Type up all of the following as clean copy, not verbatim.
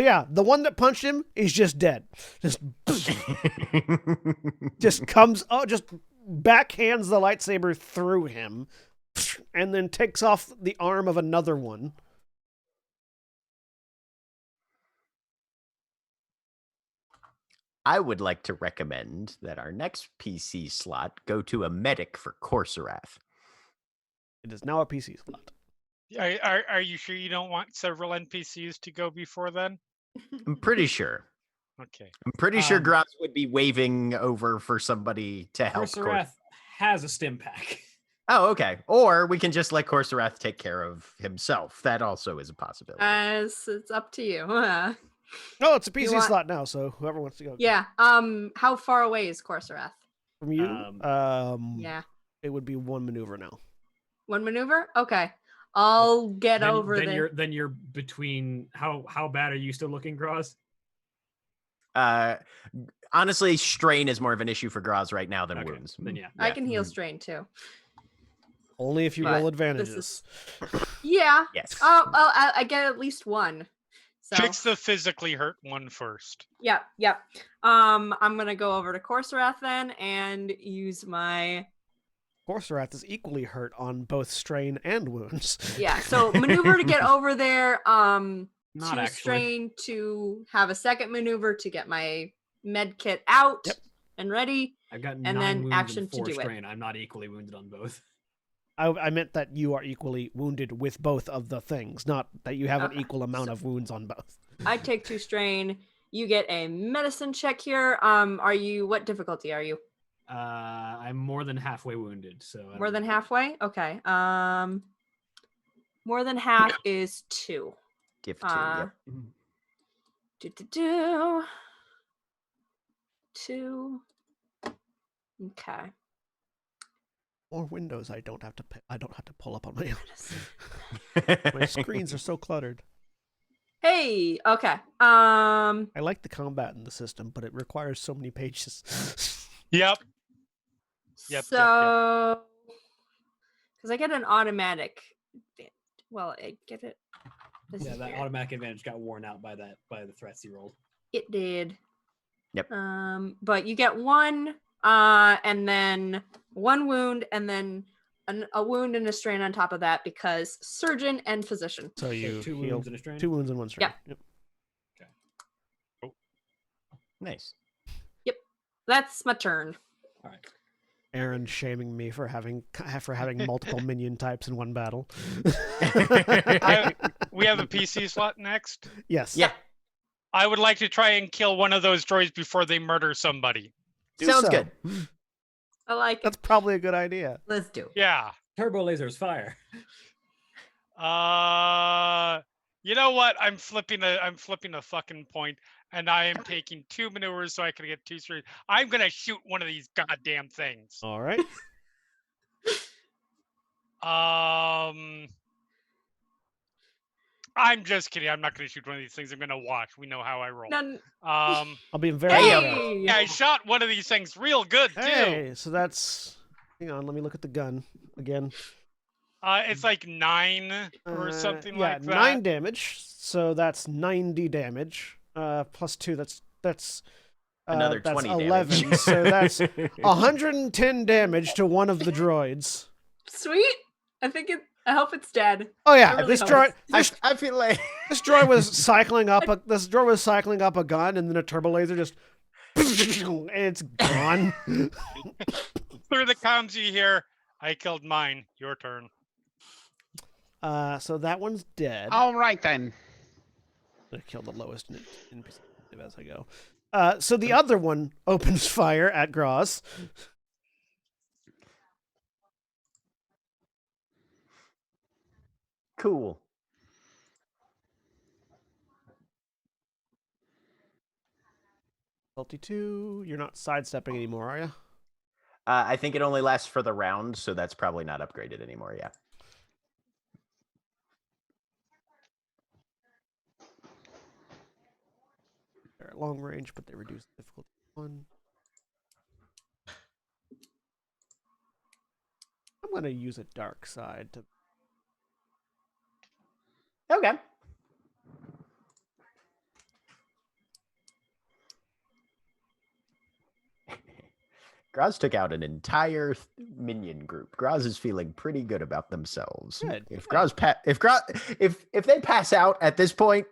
Yeah, the one that punched him is just dead. Just comes, just backhands the lightsaber through him, and then takes off the arm of another one. I would like to recommend that our next PC slot go to a medic for Corserath. It is now a PC slot. Are you sure you don't want several NPCs to go before then? I'm pretty sure. Okay. I'm pretty sure Groz would be waving over for somebody to help. Corserath has a stim pack. Oh, okay. Or we can just let Corserath take care of himself. That also is a possibility. It's up to you. No, it's a PC slot now, so whoever wants to go. Yeah. How far away is Corserath? From you? Yeah. It would be one maneuver now. One maneuver? Okay. I'll get over there. Then you're between. How bad are you still looking, Groz? Honestly, strain is more of an issue for Groz right now than wounds. Then yeah. I can heal strain too. Only if you roll advantages. Yeah. Yes. I get at least one. So. Fix the physically hurt one first. Yep. I'm gonna go over to Corserath then and use my. Corserath is equally hurt on both strain and wounds. Yeah. So maneuver to get over there. Not to actually. strain to have a second maneuver to get my med kit out and ready. I've got and 9 then wounds action and to 4 do strain. I'm not equally wounded on both. I meant that you are equally wounded with both of the things, not that you have an equal amount of wounds on both. I take 2 strain. You get a medicine check here. What difficulty are you? I'm more than halfway wounded, so More than halfway? Okay. More than half is 2. Give 2, yep. 2. Okay. More windows I don't have to pull up on my own. My screens are so cluttered. Hey, okay. I like the combat in the system, but it requires so many pages. Yep. So, because I get an automatic. Well, I get it. Yeah, that automatic advantage got worn out by the threats he rolled. It did. Yep. But you get 1, and then 1 wound, and then a wound and a strain on top of that because surgeon and physician. So you 2 heal wounds and a strain. 2 wounds and 1 strain. Yep. Okay. Oh. Nice. Yep. That's my turn. All right. Aaron shaming me for having multiple minion types in one battle. We have a PC slot next. Yes. Yeah. I would like to try and kill one of those droids before they murder somebody. Sounds good. I like it. That's probably a good idea. Let's do it. Yeah. Turbo lasers fire. You know what? I'm flipping a fucking point, and I am taking 2 maneuvers so I can get 2 straight. I'm gonna shoot one of these goddamn things. All right. I'm just kidding. I'm not gonna shoot one of these things. I'm gonna watch. We know how I roll. I'll be very Hey! Yeah, I shot one of these things real good too. Hey, so that's. Hang on, let me look at the gun again. It's like 9 or something like that. 9 damage. So that's 90 damage. Plus 2. That's Another 20 11. damage. So that's 110 damage to one of the droids. Sweet. I hope it's dead. Oh yeah, I really this hope droid. I feel like This droid was cycling up a gun, and then a turbo laser just. And it's gone. Through the comms you hear, I killed mine. Your turn. So that one's dead. All right then. I killed the lowest in perspective as I go. So the other one opens fire at Groz. cool. Difficulty 2. You're not sidestepping anymore, are you? I think it only lasts for the round, so that's probably not upgraded anymore. Yeah. They're at long range, but they reduce the difficulty 1. I'm going to use a dark side to. Okay. Graz took out an entire minion group. Graz is feeling pretty good about themselves. Good. If they pass out at this point,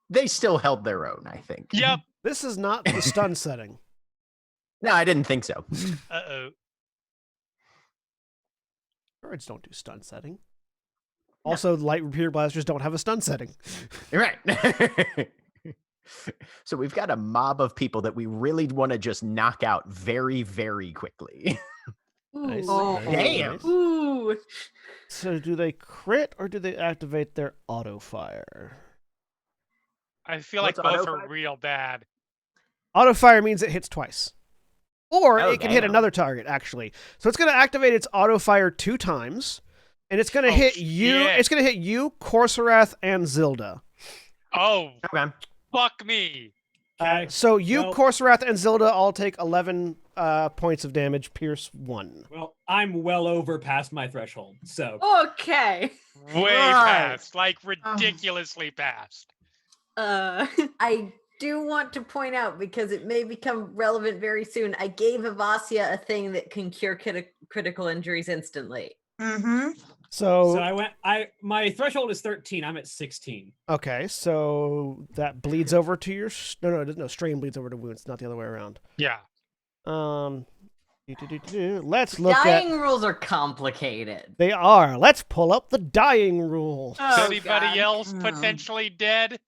they still held their own, I think. Yep. This is not the stun setting. No, I didn't think so. Uh-oh. Birds don't do stun setting. Also, light repeater blasters don't have a stun setting. Right. So we've got a mob of people that we really want to just knock out very, very quickly. Nice. Oh, Nice. Damn. Nice. Ooh. So do they crit or do they activate their auto fire? I feel like What's both auto are fire? real bad. Auto fire means it hits twice. Or Oh, it can hit damn. another target, actually. So it's going to activate its auto fire 2 times. And it's going to Oh, hit you. shit. It's going to hit you, Corsarath, and Zilda. Oh, Okay. fuck me. Okay. So you, Well- Corsarath, and Zilda all take 11 points of damage, Pierce 1. Well, I'm well over past my threshold, so Okay. Way Right. past. Like ridiculously past. I do want to point out, because it may become relevant very soon, I gave Avasia a thing that can cure critical injuries instantly. Mm-hmm. So, so my threshold is 13. I'm at 16. okay, so that bleeds over to your... No, strain bleeds over to wounds, not the other way around. Yeah. Let's look Dying at... rules are complicated. They are. Let's pull up the dying rule. Is Oh, anybody God. else Hmm. potentially dead?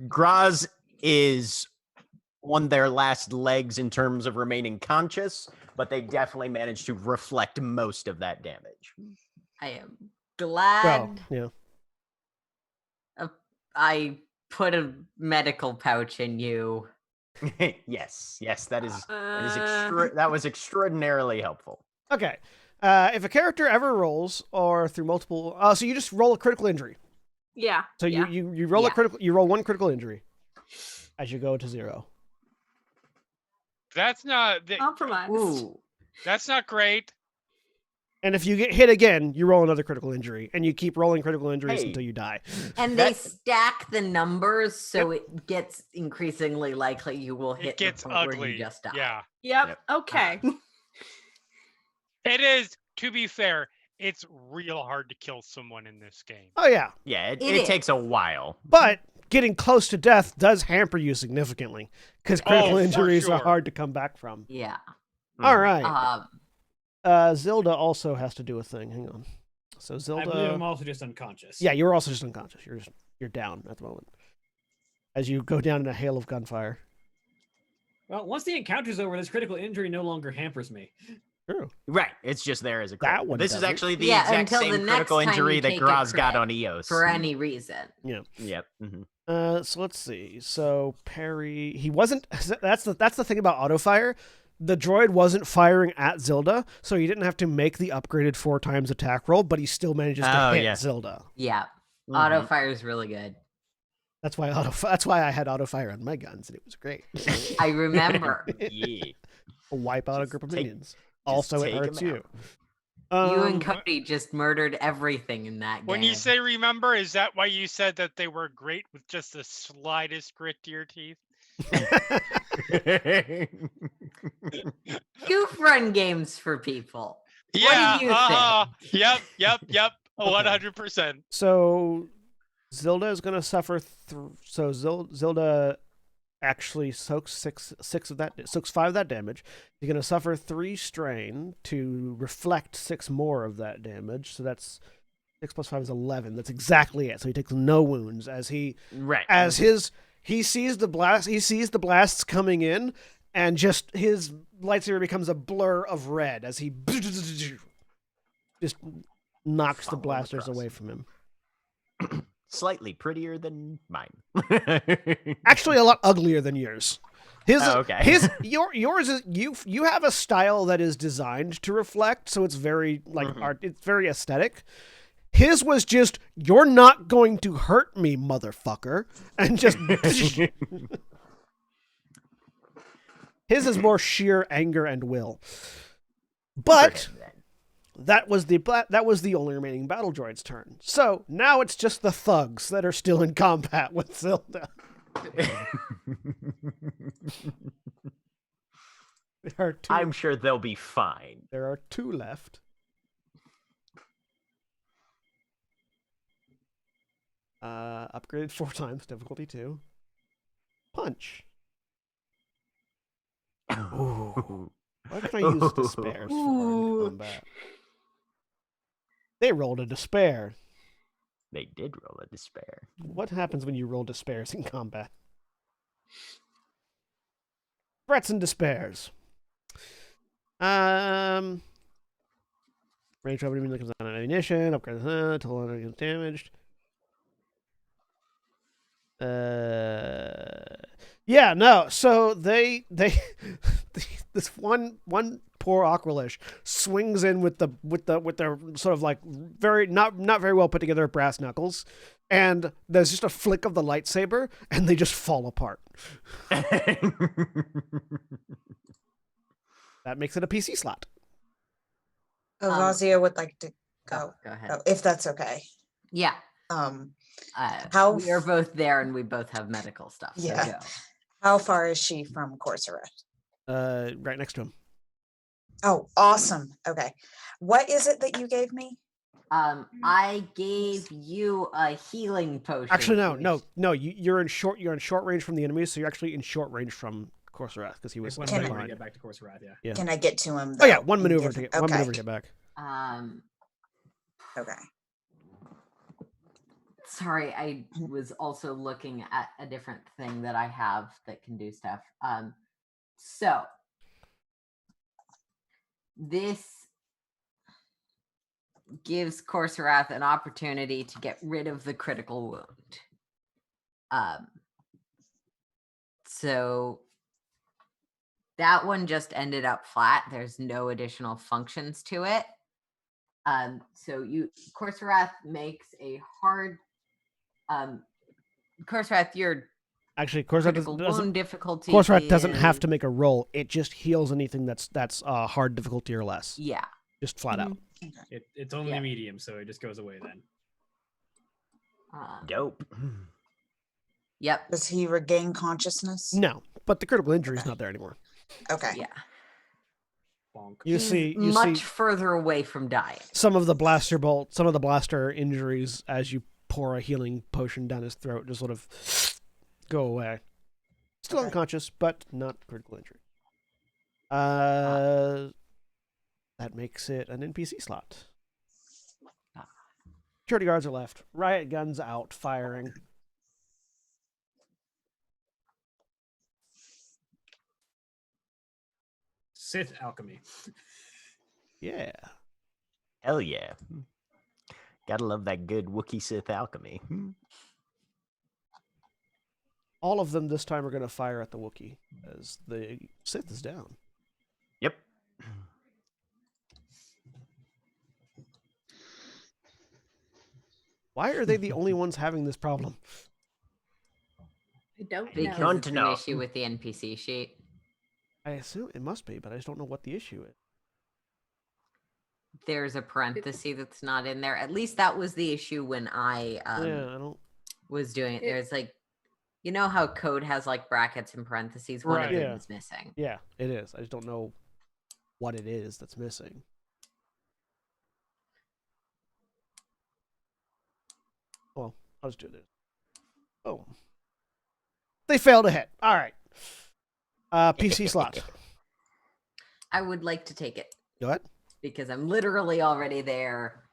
Graz is on their last legs in terms of remaining conscious, but they definitely managed to reflect most of that damage. I am Well, glad yeah. I put a medical pouch in you. yes, that is Uh, that was extraordinarily helpful. Okay. If a character ever rolls or through multiple... so you just roll a critical injury. Yeah. So yeah. you roll a Yeah. critical... You roll 1 critical injury as you go to 0. That's not Compromised. Ooh. that's not great. And if you get hit again, you roll another critical injury, and you keep rolling critical injuries Hey. until you die. And they stack the numbers, so it gets increasingly likely you will hit It gets the point where ugly. you just die. Yeah. Yep. Yep. Okay. It is, to be fair, it's real hard to kill someone in this game. Oh yeah, Yeah, It it is. takes a while. but getting close to death does hamper you significantly because critical Oh, for injuries are sure. hard to come back from. Yeah. All right. Zilda also has to do a thing. Hang on. So I believe I'm Zilda... also just unconscious. Yeah, you're also just unconscious. You're down at the moment. As you go down in a hail of gunfire. Well, once the encounter's over, this critical injury no longer hampers me. True. Right, it's just there as a That crit. one This is doesn't. actually the Yeah, exact until the same next critical time injury you that take a Graz got crit on Eos. For any reason. Yeah. Yep. Mhm. So let's see. So Perry, he wasn't. That's the thing about auto fire. The droid wasn't firing at Zilda, so he didn't have to make the upgraded 4 times attack roll, but he still manages to Oh, hit yeah. Zilda. Yeah. Mhm. Auto fire is really good. That's why I had auto fire on my guns, and it was great. I remember. Yeah. Wipe out a Just group of take- minions. Also, it take 'em hurts you. You and Cody just murdered everything in that game. When you say remember, is that why you said that they were great with just the slightest grit to your teeth? You've run games for people. Yeah. do you Yep. 100%. So Zilda is going to suffer. So Zilda actually soaks six of that. Soaks 5 of that damage. He's going to suffer 3 strain to reflect 6 more of that damage. So that's 6 plus 5 is 11. That's exactly it. So he takes no wounds as he Right. he sees the blast. He sees the blasts coming in, and just his lightsaber becomes a blur of red as he just knocks the Follow blasters across. away from him. Slightly prettier than mine. Actually, a lot uglier than yours. Okay. Yours is you have a style that is designed to reflect, so it's very art. It's very aesthetic. His was just, you're not going to hurt me, motherfucker, and just. His is more sheer anger and will. But that was the only remaining battle droid's turn. So now it's just the thugs that are still in combat with Zilda. are two. I'm sure they'll be fine. There are 2 left. Upgraded 4 times, difficulty 2. Punch. Ooh. Why can I use despairs for Ooh. in combat? They rolled a despair. They did roll a despair. What happens when you roll despairs in combat? Threats and despairs. Range weapon immediately comes down on ammunition. Upgrade until enemy gets damaged. Yeah, no. So they this one poor Aqualish swings in with their sort of like very not very well put together brass knuckles, and there's just a flick of the lightsaber, and they just fall apart. That makes it a PC slot. Vazia would like to go, Go ahead. if that's okay. Yeah. How We are both there, and we both have medical stuff. So Yeah. go. how far is she from Coursera? Right next to him. Oh, awesome. Okay. What is it that you gave me? I gave you a healing potion. Actually, which- no. You're in short range from the enemy, so you're actually in short range from Courserath because he was One Can I- maneuver to behind. get back to Courserath, yeah. Yeah. Can I get to him? Oh yeah, though, one and maneuver give to him- get one okay. maneuver to get back. Okay. Sorry, I was also looking at a different thing that I have that can do stuff. So this gives Courserath an opportunity to get rid of the critical wound. So that one just ended up flat. There's no additional functions to it. So Courserath makes a hard Courserath, your Actually, Courserath critical doesn't. wound difficulty. Courserath doesn't have is- to make a roll. It just heals anything that's hard difficulty or less. Yeah. Just flat out. It's only Yeah. a medium, so it just goes away then. Dope. Yep. Does he regain consciousness? No, but the critical injury is Okay. not there anymore. Okay. Yeah. Bonk. You He's see much further away from dying. some of the blaster injuries as you pour a healing potion down his throat just sort of go away. Still Okay. unconscious, but not critical injury. That makes it an NPC slot. Security guards are left. Riot guns out, firing. Sith alchemy. Yeah. Hell yeah. Gotta love that good Wookiee Sith alchemy. All of them this time are going to fire at the Wookiee as the Sith is down. Yep. Why are they the only ones having this problem? I don't know. because Don't it's an know. issue with the NPC sheet. I assume it must be, but I just don't know what the issue is. There's a parenthesis that's not in there. At least that was the issue when I Yeah, I don't. was doing it. There's like, you know how code has like brackets and parentheses. One Right. of them Yeah. is missing. Yeah, it is. I just don't know what it is that's missing. Well, I'll just do this. Oh. They failed to hit. All right. PC slot. I would like to take it Go ahead. because I'm literally already there.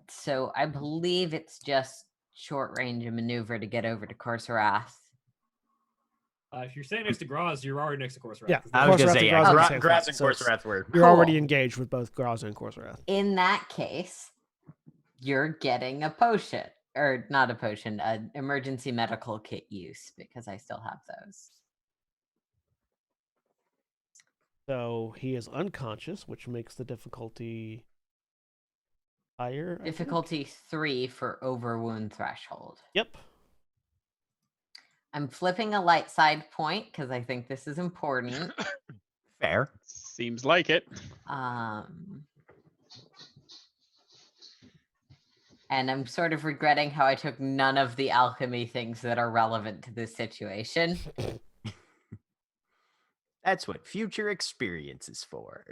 So I believe it's just short range and maneuver to get over to Courserath. If you're standing next to Graz, you're already next to Courserath. Yeah. 'cause I was Courserath gonna and say, Graz yeah, are the same Graz slot, and so it's- Courserath were. You're already Cool. engaged with both Graz and Courserath. In that case, you're getting a potion, or not a potion, an emergency medical kit use because I still have those. So he is unconscious, which makes the difficulty higher. I think? Difficulty 3 for over wound threshold. Yep. I'm flipping a light side point because I think this is important. Fair. Seems like it. And I'm sort of regretting how I took none of the alchemy things that are relevant to this situation. That's what future experience is for.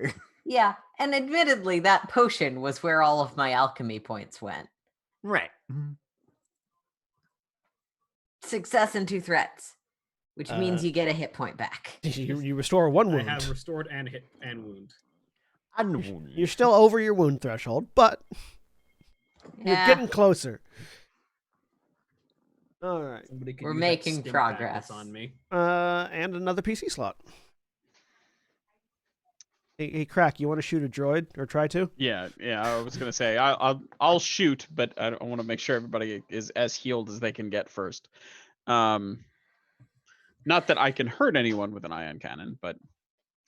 Yeah, and admittedly, that potion was where all of my alchemy points went. Right. Success and 2 threats, which means you get a hit point back. You restore 1 I wound. have restored and hit and wound. You're still over your wound threshold, but you're Yeah. getting closer. All right. Somebody could We're use that making stim pack progress. that's on me. And another PC slot. Hey, Crack, you want to shoot a droid or try to? Yeah. I was gonna say I'll shoot, but I want to make sure everybody is as healed as they can get first. Not that I can hurt anyone with an ion cannon, but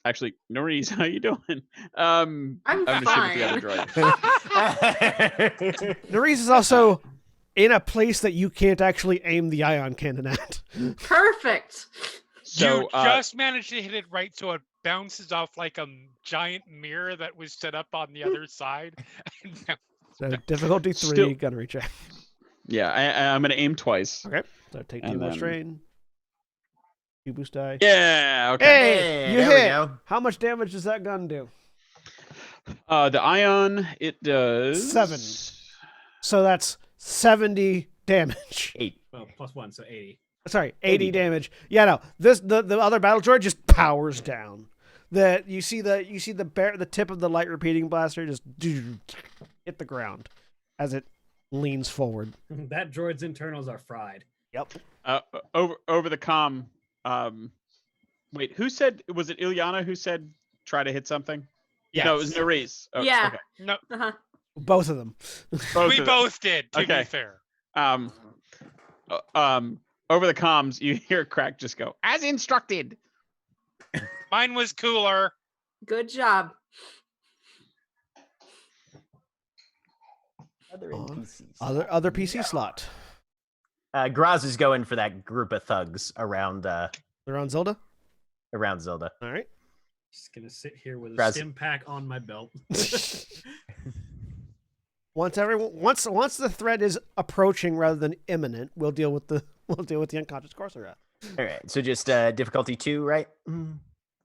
actually, Norris, how you doing? I'm gonna shoot at the other droid. Nerys is also in a place that you can't actually aim the ion cannon at. Perfect. So You just managed to hit it right so it bounces off like a giant mirror that was set up on the other side. So difficulty 3, Still- gunnery check. yeah, I'm gonna aim twice. Okay. So take 2 And more then- strain. 2 boost die. Yeah. Okay. Hey, you there we hit. go. How much damage does that gun do? The ion it does 7. So that's 70 damage. 8. Well, +1, so 80. Sorry, 80 80 damage. Yeah, no. The other battle droid just powers down. You see the tip of the light repeating blaster just hit the ground as it leans forward. That droid's internals are fried. Yep. Over the comm. Wait, who said? Was it Ilyana who said try to hit something? Yes. No, it was Nerys. Oh, Yeah. Okay. No, Uh-huh. Both of them. we both did, to Okay. be fair. Over the comms, you hear Crack just go, as instructed. Mine was cooler. Good job. Other NPCs. Other PC slot. Graz is going for that group of thugs around They're on Zelda. around Zelda. All right. Just gonna sit here with a Raz- stim pack on my belt. Once the threat is approaching rather than imminent, we'll deal with the unconscious Corsair. All right, so just difficulty 2, right?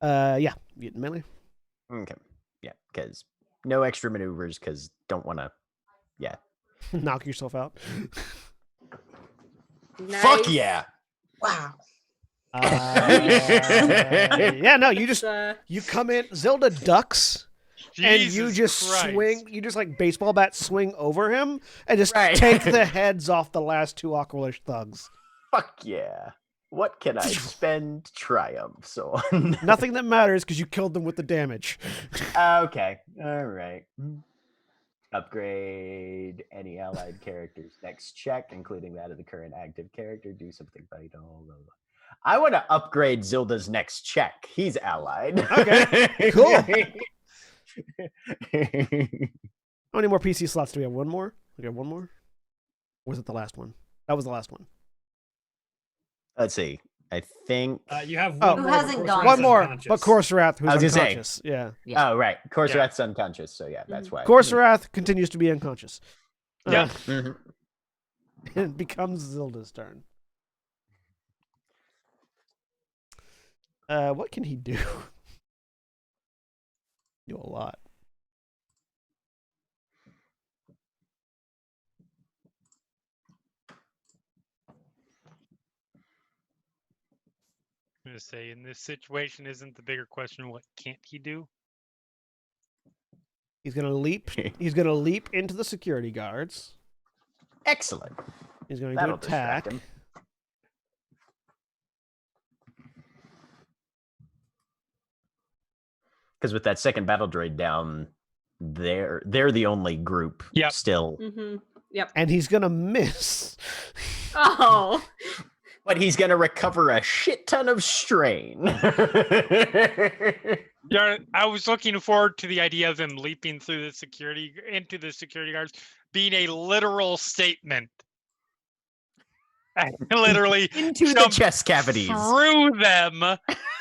Yeah, you melee. Okay, yeah, because no extra maneuvers, because don't want to. Yeah. Knock yourself out. Fuck Nice. yeah! Wow. Yeah, no, you just Uh, you come in. Zelda ducks. And you Jesus just Christ. swing, you just like baseball bat swing over him and just Right. take the heads off the last 2 Aqualish thugs. Fuck yeah! What can I spend triumphs on? Nothing that matters because you killed them with the damage. Okay, all right. Upgrade any allied character's next check, including that of the current active character. Do something vital. Blah, blah. I want to upgrade Zilda's next check. He's allied. Okay, cool. How many more PC slots do we have? 1 more? We got 1 more? Or was it the last one? That was the last one. Let's see. I think. You have Oh. one Who more. hasn't but gone? One Corsairs more, unconscious. but Corsarath, who's I was gonna say. unconscious. Yeah. Yeah. Oh right, Corsarath's unconscious, so yeah, that's why. Corsarath continues to be unconscious. Yeah. Mhm. It becomes Zilda's turn. What can he do? Do a lot. I'm gonna say in this situation, isn't the bigger question what can't he do? He's gonna leap. He's gonna leap into the security guards. Excellent. He's going That'll to attack. distract him. Because with that second battle droid down, they're the only group Yep. still. mhm. Yep. And he's gonna miss. Oh. But he's gonna recover a shit ton of strain. Yeah, I was looking forward to the idea of him leaping through the into the security guards being a literal statement. And literally Into the jump chest cavities. through them.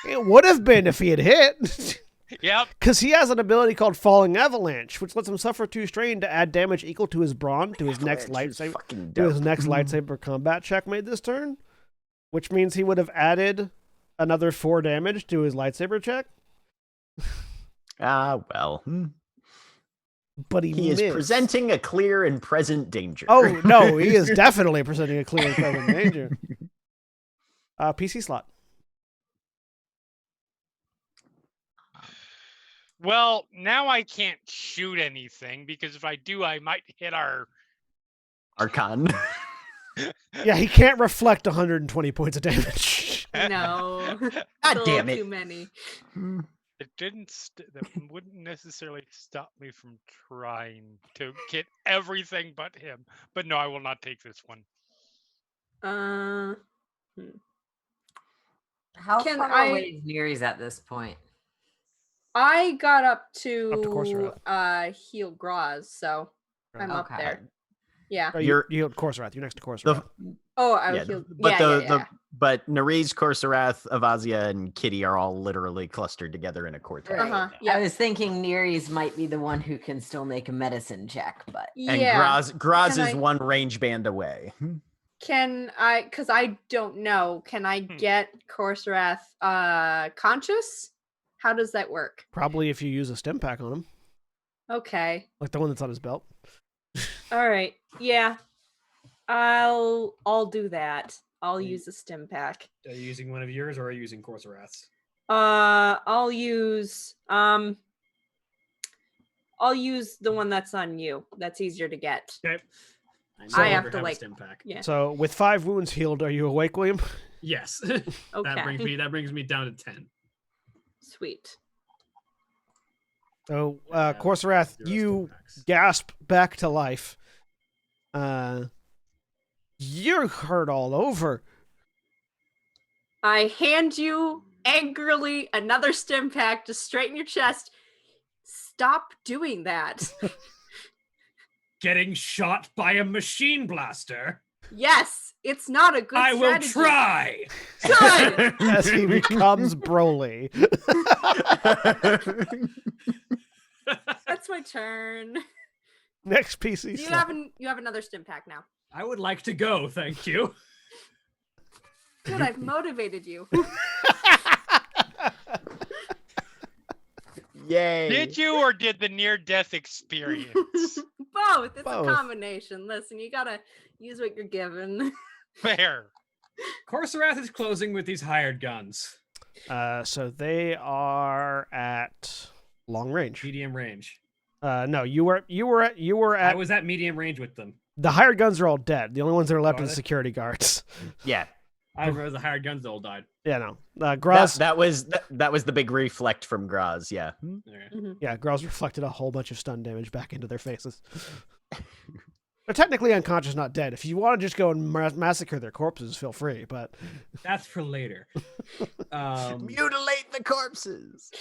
It would have been if he had hit. Yep. Because he has an ability called Falling Avalanche, which lets him suffer 2 strain to add damage equal to his brawn to his next Avalanche is lightsaber. fucking To his dope. next lightsaber combat check made this turn, which means he would have added another 4 damage to his lightsaber check, Well. but he He is missed. presenting a clear and present danger. Oh no, he is definitely presenting a clear and present danger. PC slot. Well, now I can't shoot anything because if I do, I might hit our. Archon. Yeah, he can't reflect 120 points of damage. No. God damn Too it. many. It didn't. That wouldn't necessarily stop me from trying to get everything but him. But no, I will not take this one. How Can far I- away is Nere's at this point? I got up course to route. heal Graz, so I'm up Okay. there. Yeah. Oh, You're- you healed Corserath. You're next to The- Corserath. Oh, I yeah, was healed. but Yeah. but Nerez, Corserath, Avazia, and Kitty are all literally clustered together in a cortex. Right. Uh-huh, now. yeah. I was thinking Nere's might be the one who can still make a medicine check, but And Yeah. Graz Can is I- one range band away. Can I? Because I don't know. Can I get Corserath conscious? How does that work? Probably if you use a stim pack on him, Okay. like the one that's on his belt. All right. Yeah. I'll do that. I'll use a stim pack. Are you using one of yours or are you using Corserath's? I'll use the one that's on you. That's easier to get. Okay. So- I have to a like. stim pack. Yeah. So with 5 wounds healed, are you awake, William? Yes. Okay. that brings me down to 10. Sweet. So Yeah, Corserath, Zero you stim packs. gasp back to life. You're hurt all over. I hand you angrily another stim pack to straighten your chest. Stop doing that. Getting shot by a machine blaster. Yes, it's not a good I will strategy. try. Good. As he becomes Broly. That's my turn. Next PC You slot. have another stim pack now. I would like to go, thank you. Good, I've motivated you. Yay. Did you or did the near-death experience? Both. It's Both. a combination. Listen, you gotta use what you're given. Fair. Corserath is closing with these hired guns. So they are at long range. Medium range. No, you were I at was at medium range with them. the hired guns are all dead. The only ones that are left Are are the they? security guards. Yeah. I remember the hired guns all died. Yeah, no. That, Graz, that was the big reflect from Graz, yeah. Okay. yeah, Graz reflected a whole bunch of stun damage back into their faces. They're technically unconscious, not dead. If you want to just go and massacre their corpses, feel free. But That's for later. Mutilate the corpses.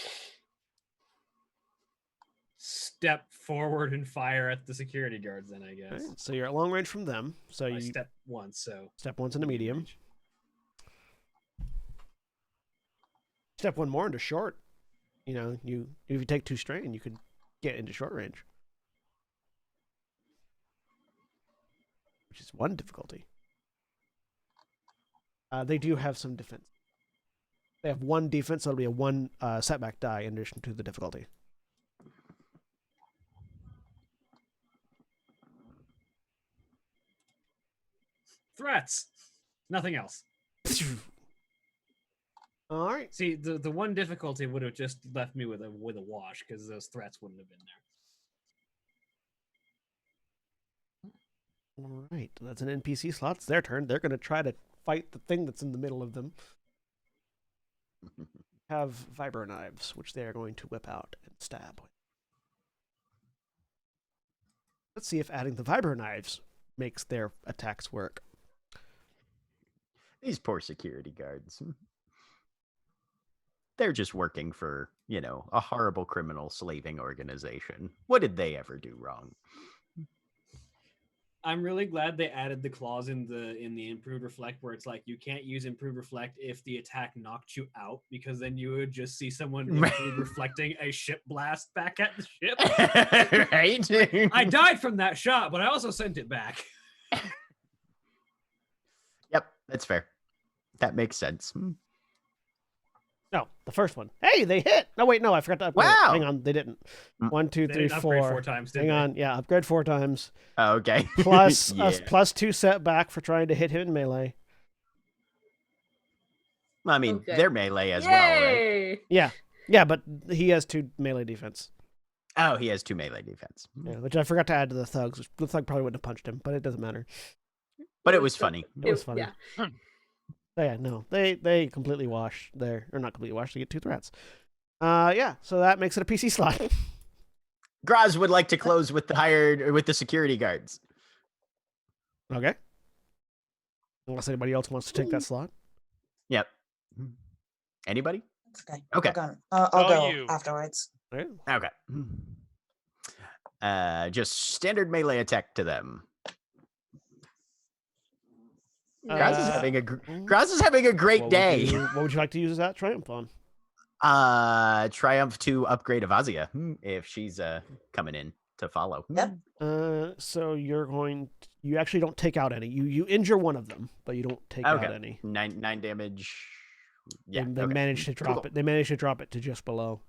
Step forward and fire at the security guards then, I guess. okay, so you're at long range from them. So I you step once, so step once into medium. Step one more into short. You know, if you take 2 strain, you could get into short range, which is 1 difficulty. They do have some defense. They have 1 defense, so it'll be a 1 setback die in addition to the difficulty. threats. Nothing else. All right. See, the one difficulty would have just left me with a wash because those threats wouldn't have been there. All right. That's an NPC slot. It's their turn. They're going to try to fight the thing that's in the middle of them. Have vibro knives, which they are going to whip out and stab with. Let's see if adding the vibro knives makes their attacks work. These poor security guards. They're just working for, a horrible criminal slaving organization. What did they ever do wrong? I'm really glad they added the clause in the improved reflect where it's like you can't use improved reflect if the attack knocked you out, because then you would just see someone improved reflecting a ship blast back at the ship. Right? I died from that shot, but I also sent it back. Yep, that's fair. That makes sense. No, the first one. Hey, they hit. No, wait, no, I forgot to upgrade. Wow. Hang on, they didn't. Mm. 1, 2, They 3, didn't upgrade 4. 4 times, did Hang they? on, yeah, upgrade 4 times. Oh, okay. Plus Yeah. plus 2 setback for trying to hit him in melee. Well, I mean, Okay. they're melee as well, right? Yay! Yeah, but he has 2 melee defense. Oh, he has 2 melee defense. Yeah, which I forgot to add to the thugs. Which the thug probably wouldn't have punched him, but it doesn't matter. But it was funny. It was funny. Yeah. Oh, yeah, no, they completely wash there, or not completely wash. They get 2 threats. Yeah, so that makes it a PC slot. Graz would like to close with the security guards. Okay. Unless anybody else wants to take that slot. Yep. Anybody? It's okay. Okay. I'll Oh, go you. afterwards. Okay. Okay. Just standard melee attack to them. Graz is Uh, having Graz is having a great What day. what would you like to use that triumph on? Triumph to upgrade Avazia if she's coming in to follow. Yep. So you actually don't take out any. You injure one of them, but you don't take out Okay. any. 9 damage. Yeah. They okay. managed to drop Cool. it. They managed to drop it to just below.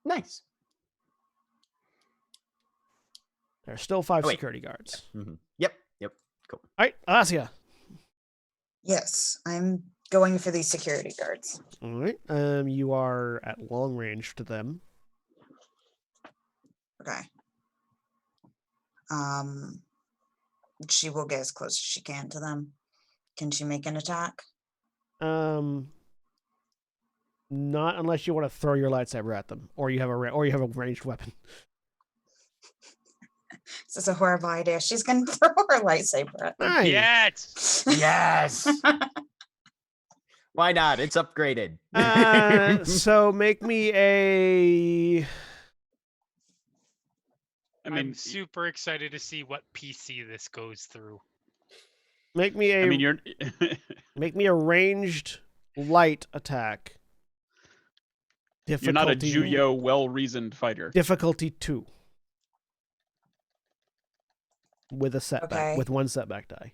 Nice. There are still 5 Oh, wait. security guards. Yep. All right, Alasia. Yes, I'm going for these security guards. All right. You are at long range to them. Okay. She will get as close as she can to them. Can she make an attack? Not unless you want to throw your lightsaber at them, or you have a ranged weapon. This is a horrible idea. She's going to throw her lightsaber at them. Hey. Yes. Yes. Why not? It's upgraded. So make me a. I mean, I'm super excited to see what PC this goes through. Make me a. I mean, you're. Make me a ranged light attack. You're not a Difficulty- Juyo well-reasoned fighter. Difficulty 2. With a setback. Okay. With 1 setback die.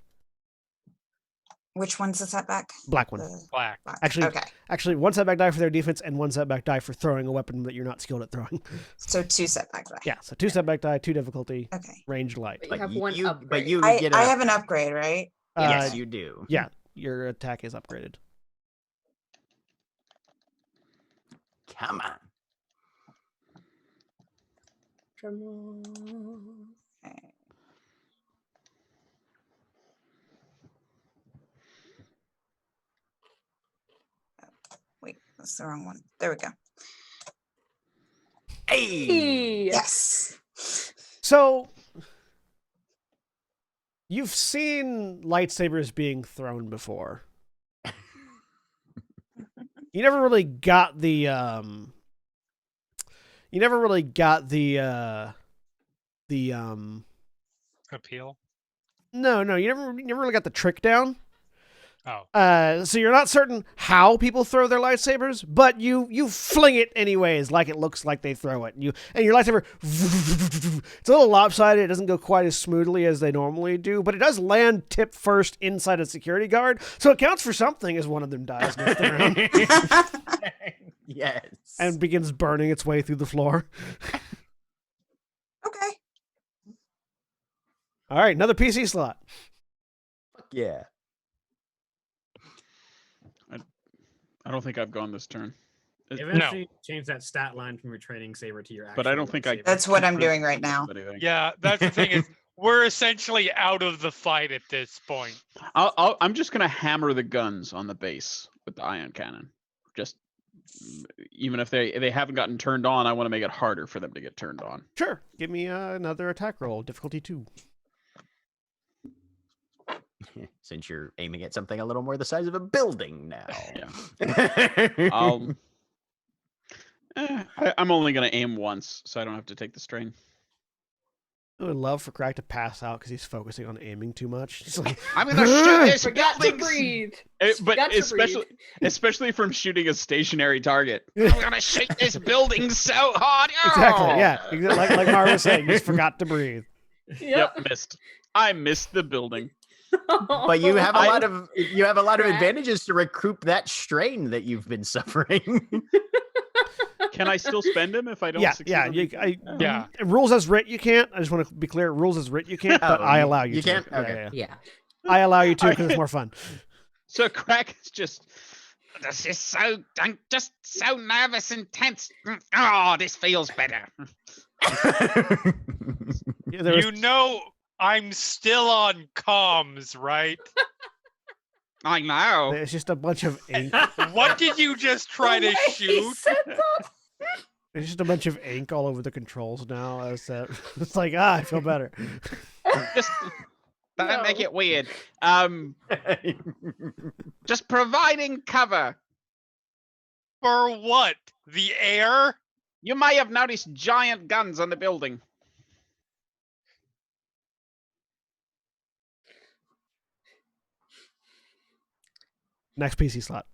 Which one's the setback? Black one. The Black. black. Actually- okay. Actually, 1 setback die for their defense and 1 setback die for throwing a weapon that you're not skilled at throwing. So 2 setbacks. Yeah, so 2 setback die, 2 difficulty, Okay. ranged light. But you have one upgrade. But you I get have an upgrade, right? Yes, Uh, you do. yeah, your attack is upgraded. Come on. Okay. Wait, that's the wrong one. There we go. Hey. Yes. So, you've seen lightsabers being thrown before. You never really got the you never really got the Appeal. no, you never really got the trick down. Oh. So you're not certain how people throw their lightsabers, but you fling it anyways, like it looks like they throw it. And your lightsaber, it's a little lopsided. It doesn't go quite as smoothly as they normally do, but it does land tip first inside a security guard, so it counts for something as one of them dies and hits the ground Yes. and begins burning its way through the floor. Okay. All right, another PC slot. Yeah. I don't think I've gone this turn. Eventually, change that stat line from your training saber to your. But I actual don't think I. lightsaber. That's what I'm doing right now. Anything. Yeah, that's the thing is we're essentially out of the fight at this point. I'm just gonna hammer the guns on the base with the ion cannon. Just even if they haven't gotten turned on, I want to make it harder for them to get turned on. Sure, give me another attack roll, difficulty 2. Since you're aiming at something a little more the size of a building now. Yeah. I'm only gonna aim once, so I don't have to take the strain. I would love for Crack to pass out because he's focusing on aiming too much. He's like, I'm gonna shoot this Forgot to building. breathe. But Forgot to especially from shooting a stationary target. I'm gonna shoot this building so hard. exactly, Oh! yeah, like Mara was saying, he just forgot to breathe. Yep, missed. I missed the building. But you have a lot of Right. advantages to recoup that strain that you've been suffering. Can I still spend him if I don't Yeah, succeed? yeah. on You, the- I, Oh. Yeah. rules as writ, you can't. I just want to be clear. Rules as writ, you can't. But Oh, I you- allow you. you to. can't? Yeah, Okay. yeah, yeah. Yeah. I allow you to All because it's right. more fun. So Crack is just This is so. I'm just so nervous and tense. Oh, this feels better. Yeah, there was- You know I'm still on comms, right? I know. It's just a bunch of ink. What did you just try The to way he shoot? said that. There's just a bunch of ink all over the controls now. It's like I feel better. Just don't make No. it weird. Just providing cover. For what? The air? You may have noticed giant guns on the building. Next PC slot.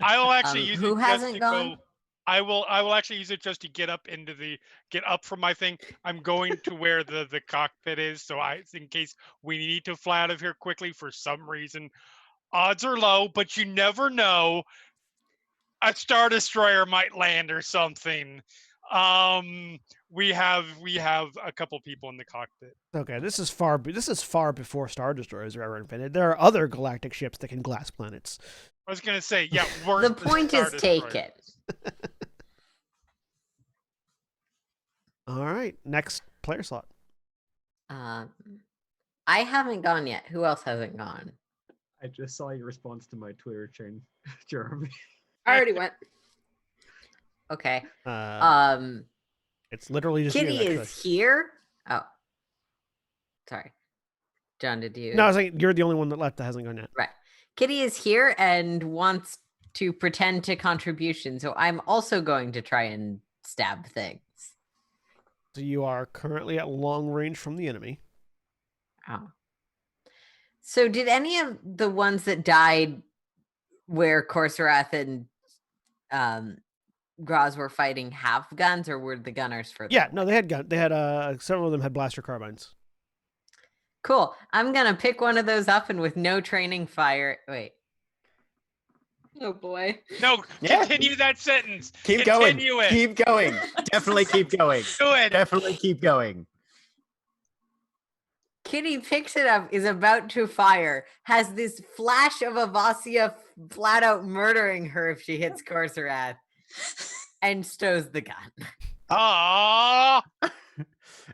I will actually use Who it just hasn't to gone? go. I will actually use it just to get up from my thing. I'm going to where the cockpit is, so in case we need to fly out of here quickly for some reason. Odds are low, but you never know. A Star Destroyer might land or something. We have a couple people in the cockpit. Okay, this is far before Star Destroyers are ever invented. There are other galactic ships that can glass planets. I was gonna say, yeah, worse The than point Star is Destroyers. taken. All right, next player slot. I haven't gone yet. Who else hasn't gone? I just saw your response to my Twitter chain, Jeremy. I already went. Okay. Uh, it's literally just Kitty you, actually. is here. Oh, sorry. John, did you? No, I was like, you're the only one that left that hasn't gone yet. Right. Kitty is here and wants to pretend to contribution. So I'm also going to try and stab things. So you are currently at long range from the enemy. Oh. So did any of the ones that died where Corsorath and Graz were fighting have guns, or were the gunners for Yeah, no, they had gun. They had several of them had blaster carbines. Cool. I'm gonna pick one of those up and with no training fire. Wait. Oh boy. No, Yeah. continue that sentence. Keep going. Continue it. Keep going. Definitely keep going. Do it. Definitely keep going. Kitty picks it up, is about to fire, has this flash of Avasia flat out murdering her if she hits Corsorath, and stows the gun. Ah,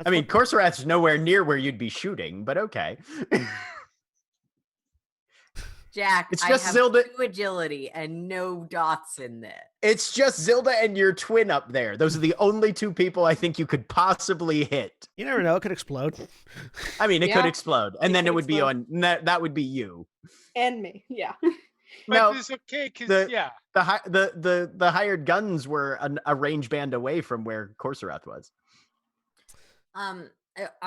I mean, Corsorath's nowhere near where you'd be shooting, but okay. Jack, It's I just have Zilda- 2 agility and no dots in there. It's just Zilda and your twin up there. Those are the only 2 people I think you could possibly hit. You never know; it could explode. I mean, it Yeah, could explode, and it then could it would be explode. on. That would be you. And me. Yeah. but No, it's okay because the- yeah. the hired guns were a range band away from where Corsorath was. All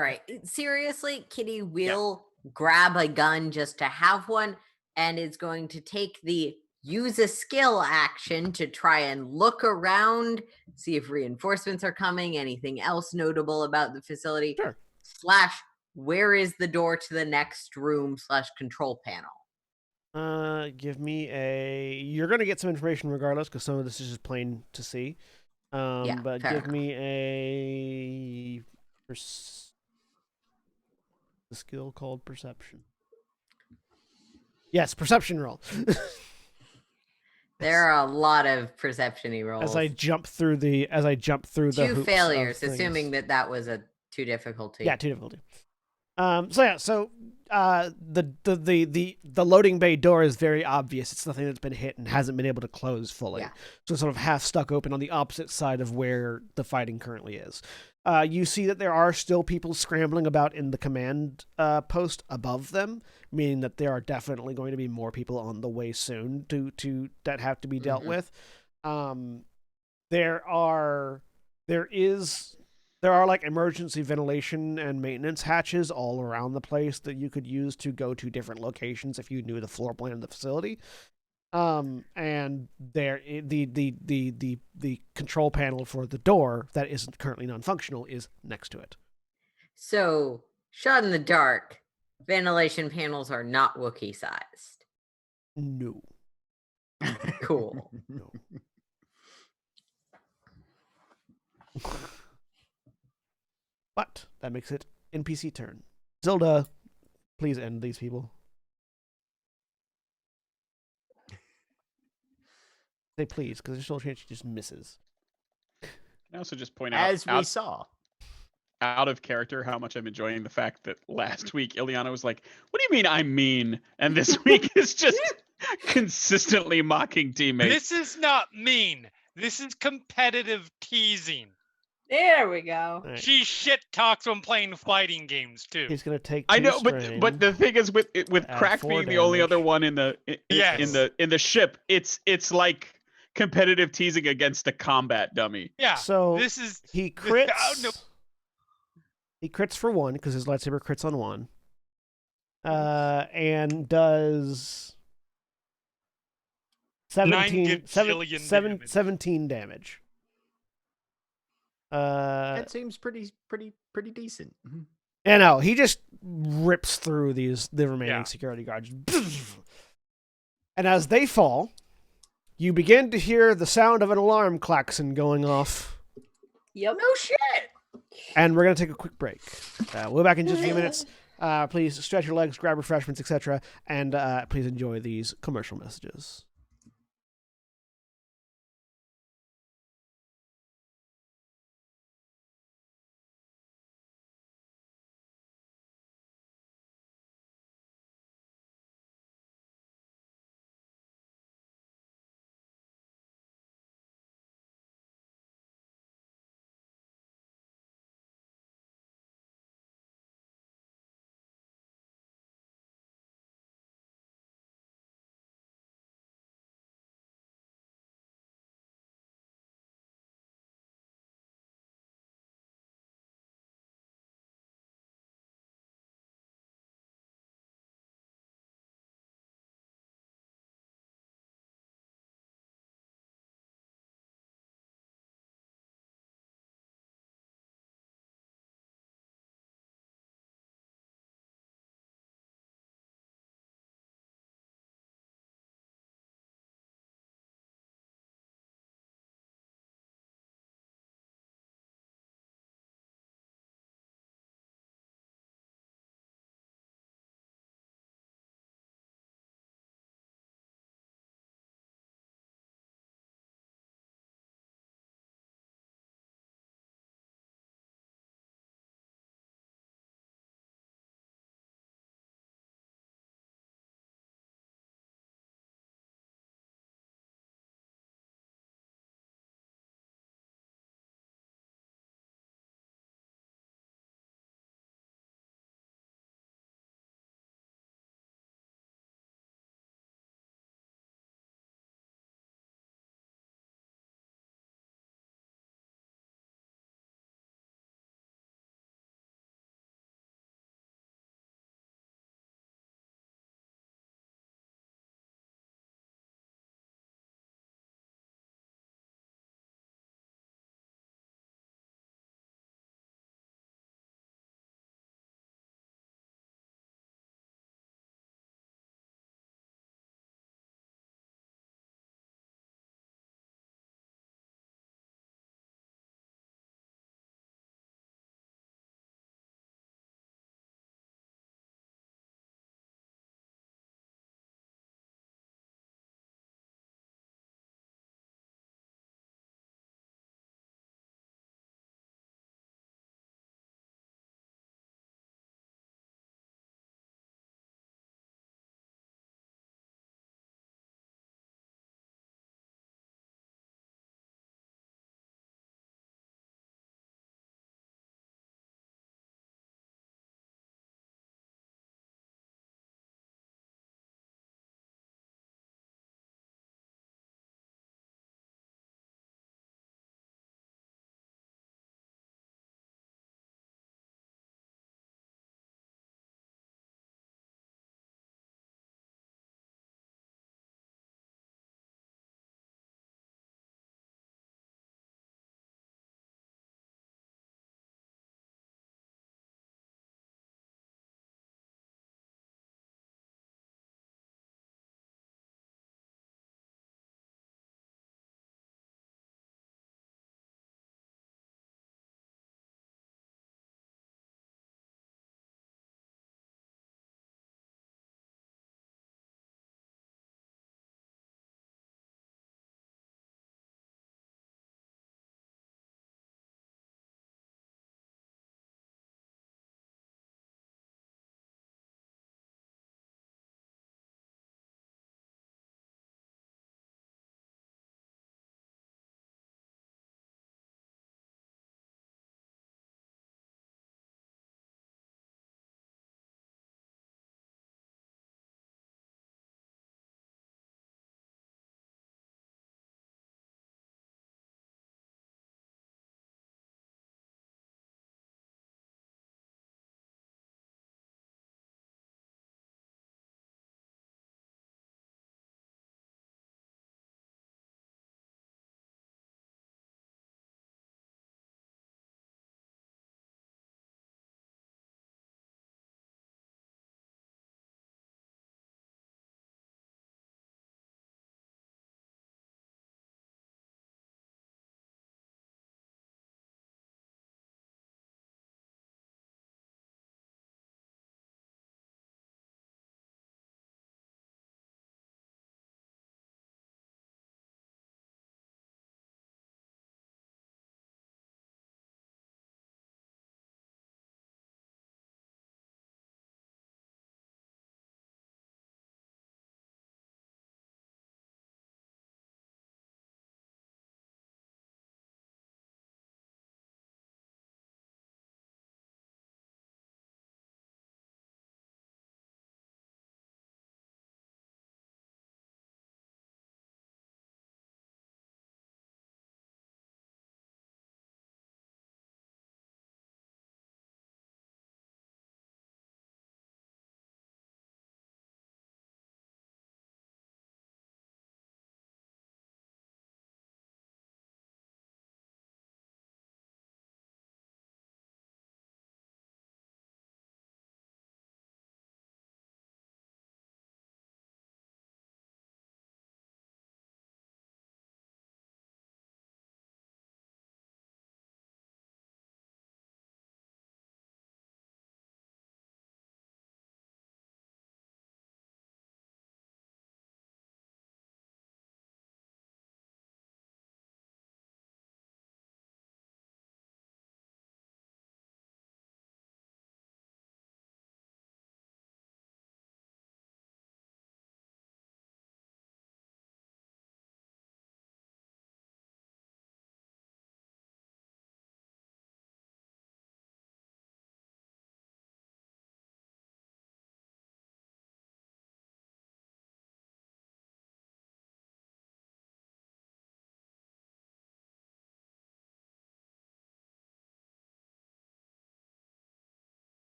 right. Seriously, Kitty will grab a gun just to have one and is going to take the use a skill action to try and look around, see if reinforcements are coming, anything else notable about the facility. Sure. / where is the door to the next room / control panel? Give me a. You're gonna get some information regardless, because some of this is just plain to see. But fair give enough. me a. The skill called perception. Yes, perception roll. There are a lot of perception-y rolls. As I jump through the 2 hoops of failures, things. assuming that was a 2 difficulty. Yeah, 2 difficulty. So the loading bay door is very obvious. It's nothing that's been hit and hasn't been able to close fully. Yeah. So it's sort of half stuck open on the opposite side of where the fighting currently is. You see that there are still people scrambling about in the command post above them, meaning that there are definitely going to be more people on the way soon to that have to be dealt with. There are like emergency ventilation and maintenance hatches all around the place that you could use to go to different locations if you knew the floor plan of the facility. And there the control panel for the door that isn't currently non-functional is next to it. So, shot in the dark, Ventilation panels are not Wookiee sized. No. Cool. No. But that makes it NPC turn. Zelda, please end these people. Say please, because there's still a chance she just misses. Can I also just point out, As we saw. out of character, how much I'm enjoying the fact that last week Ileana was like, "What do you mean I'm mean?" And this week is just consistently mocking teammates. This is not mean. This is competitive teasing. There we go. All right. She shit talks when playing fighting games too. He's gonna take. I 2 know, strain. but the thing is, with Add Crack 4 being the only other damage. one in the in the ship, it's like competitive teasing against a combat dummy. Yeah. So this is he oh, crits. no. He crits for 1 because his lightsaber crits on 1. And does 17, gajillion damage. 17 damage. That seems pretty decent. And no, he just rips through the remaining Yeah. security guards. And as they fall, you begin to hear the sound of an alarm klaxon going off. Yep. No shit. And we're going to take a quick break. We'll be back in just a few minutes. Please stretch your legs, grab refreshments, etc. And please enjoy these commercial messages.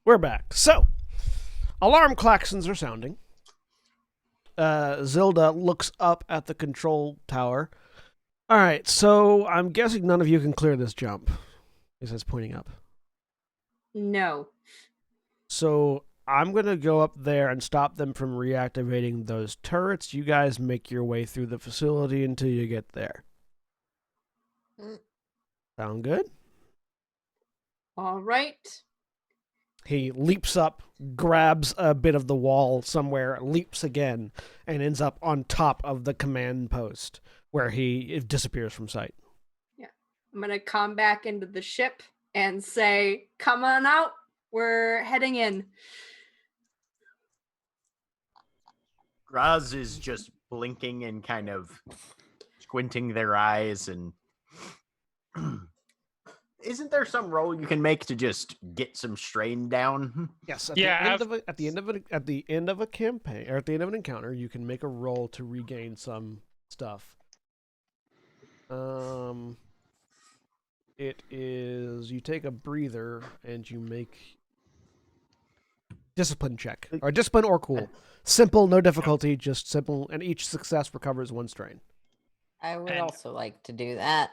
we're back. So, alarm klaxons are sounding. Zilda looks up at the control tower. All right, so I'm guessing none of you can clear this jump. He says, pointing up. No. So I'm going to go up there and stop them from reactivating those turrets. You guys make your way through the facility until you get there. Sound good? All right. He leaps up, grabs a bit of the wall somewhere, leaps again, and ends up on top of the command post where it disappears from sight. I'm going to come back into the ship and say, come on out. We're heading in. Graz is just blinking and kind of squinting their eyes and isn't there some roll you can make to just get some strain down? Yes, at Yeah, the end of a campaign or at the end of an encounter, you can make a roll to regain some stuff. It is you take a breather and you make discipline check or discipline or cool. Simple, no difficulty, just simple, and each success recovers 1 strain. I would And- also like to do that.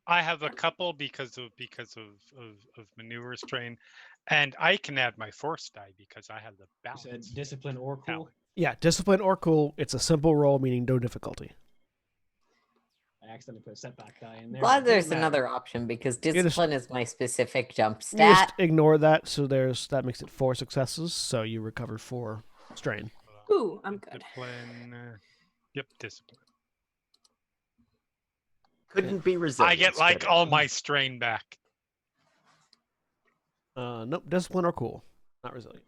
I have a couple because of maneuver strain, and I can add my force die because I have the You said balance. discipline or cool. talent. Yeah, discipline or cool. It's a simple roll, meaning no difficulty. I accidentally put a setback die in there. Glad but it there's doesn't matter. another option because just- discipline is my specific jump You just stat. ignore that, so that makes it 4 successes, so you recover 4 strain. Ooh, I'm good. Discipline. Yep, discipline. Couldn't be resistant. I get like all my strain back. Nope, discipline or cool, not resilient.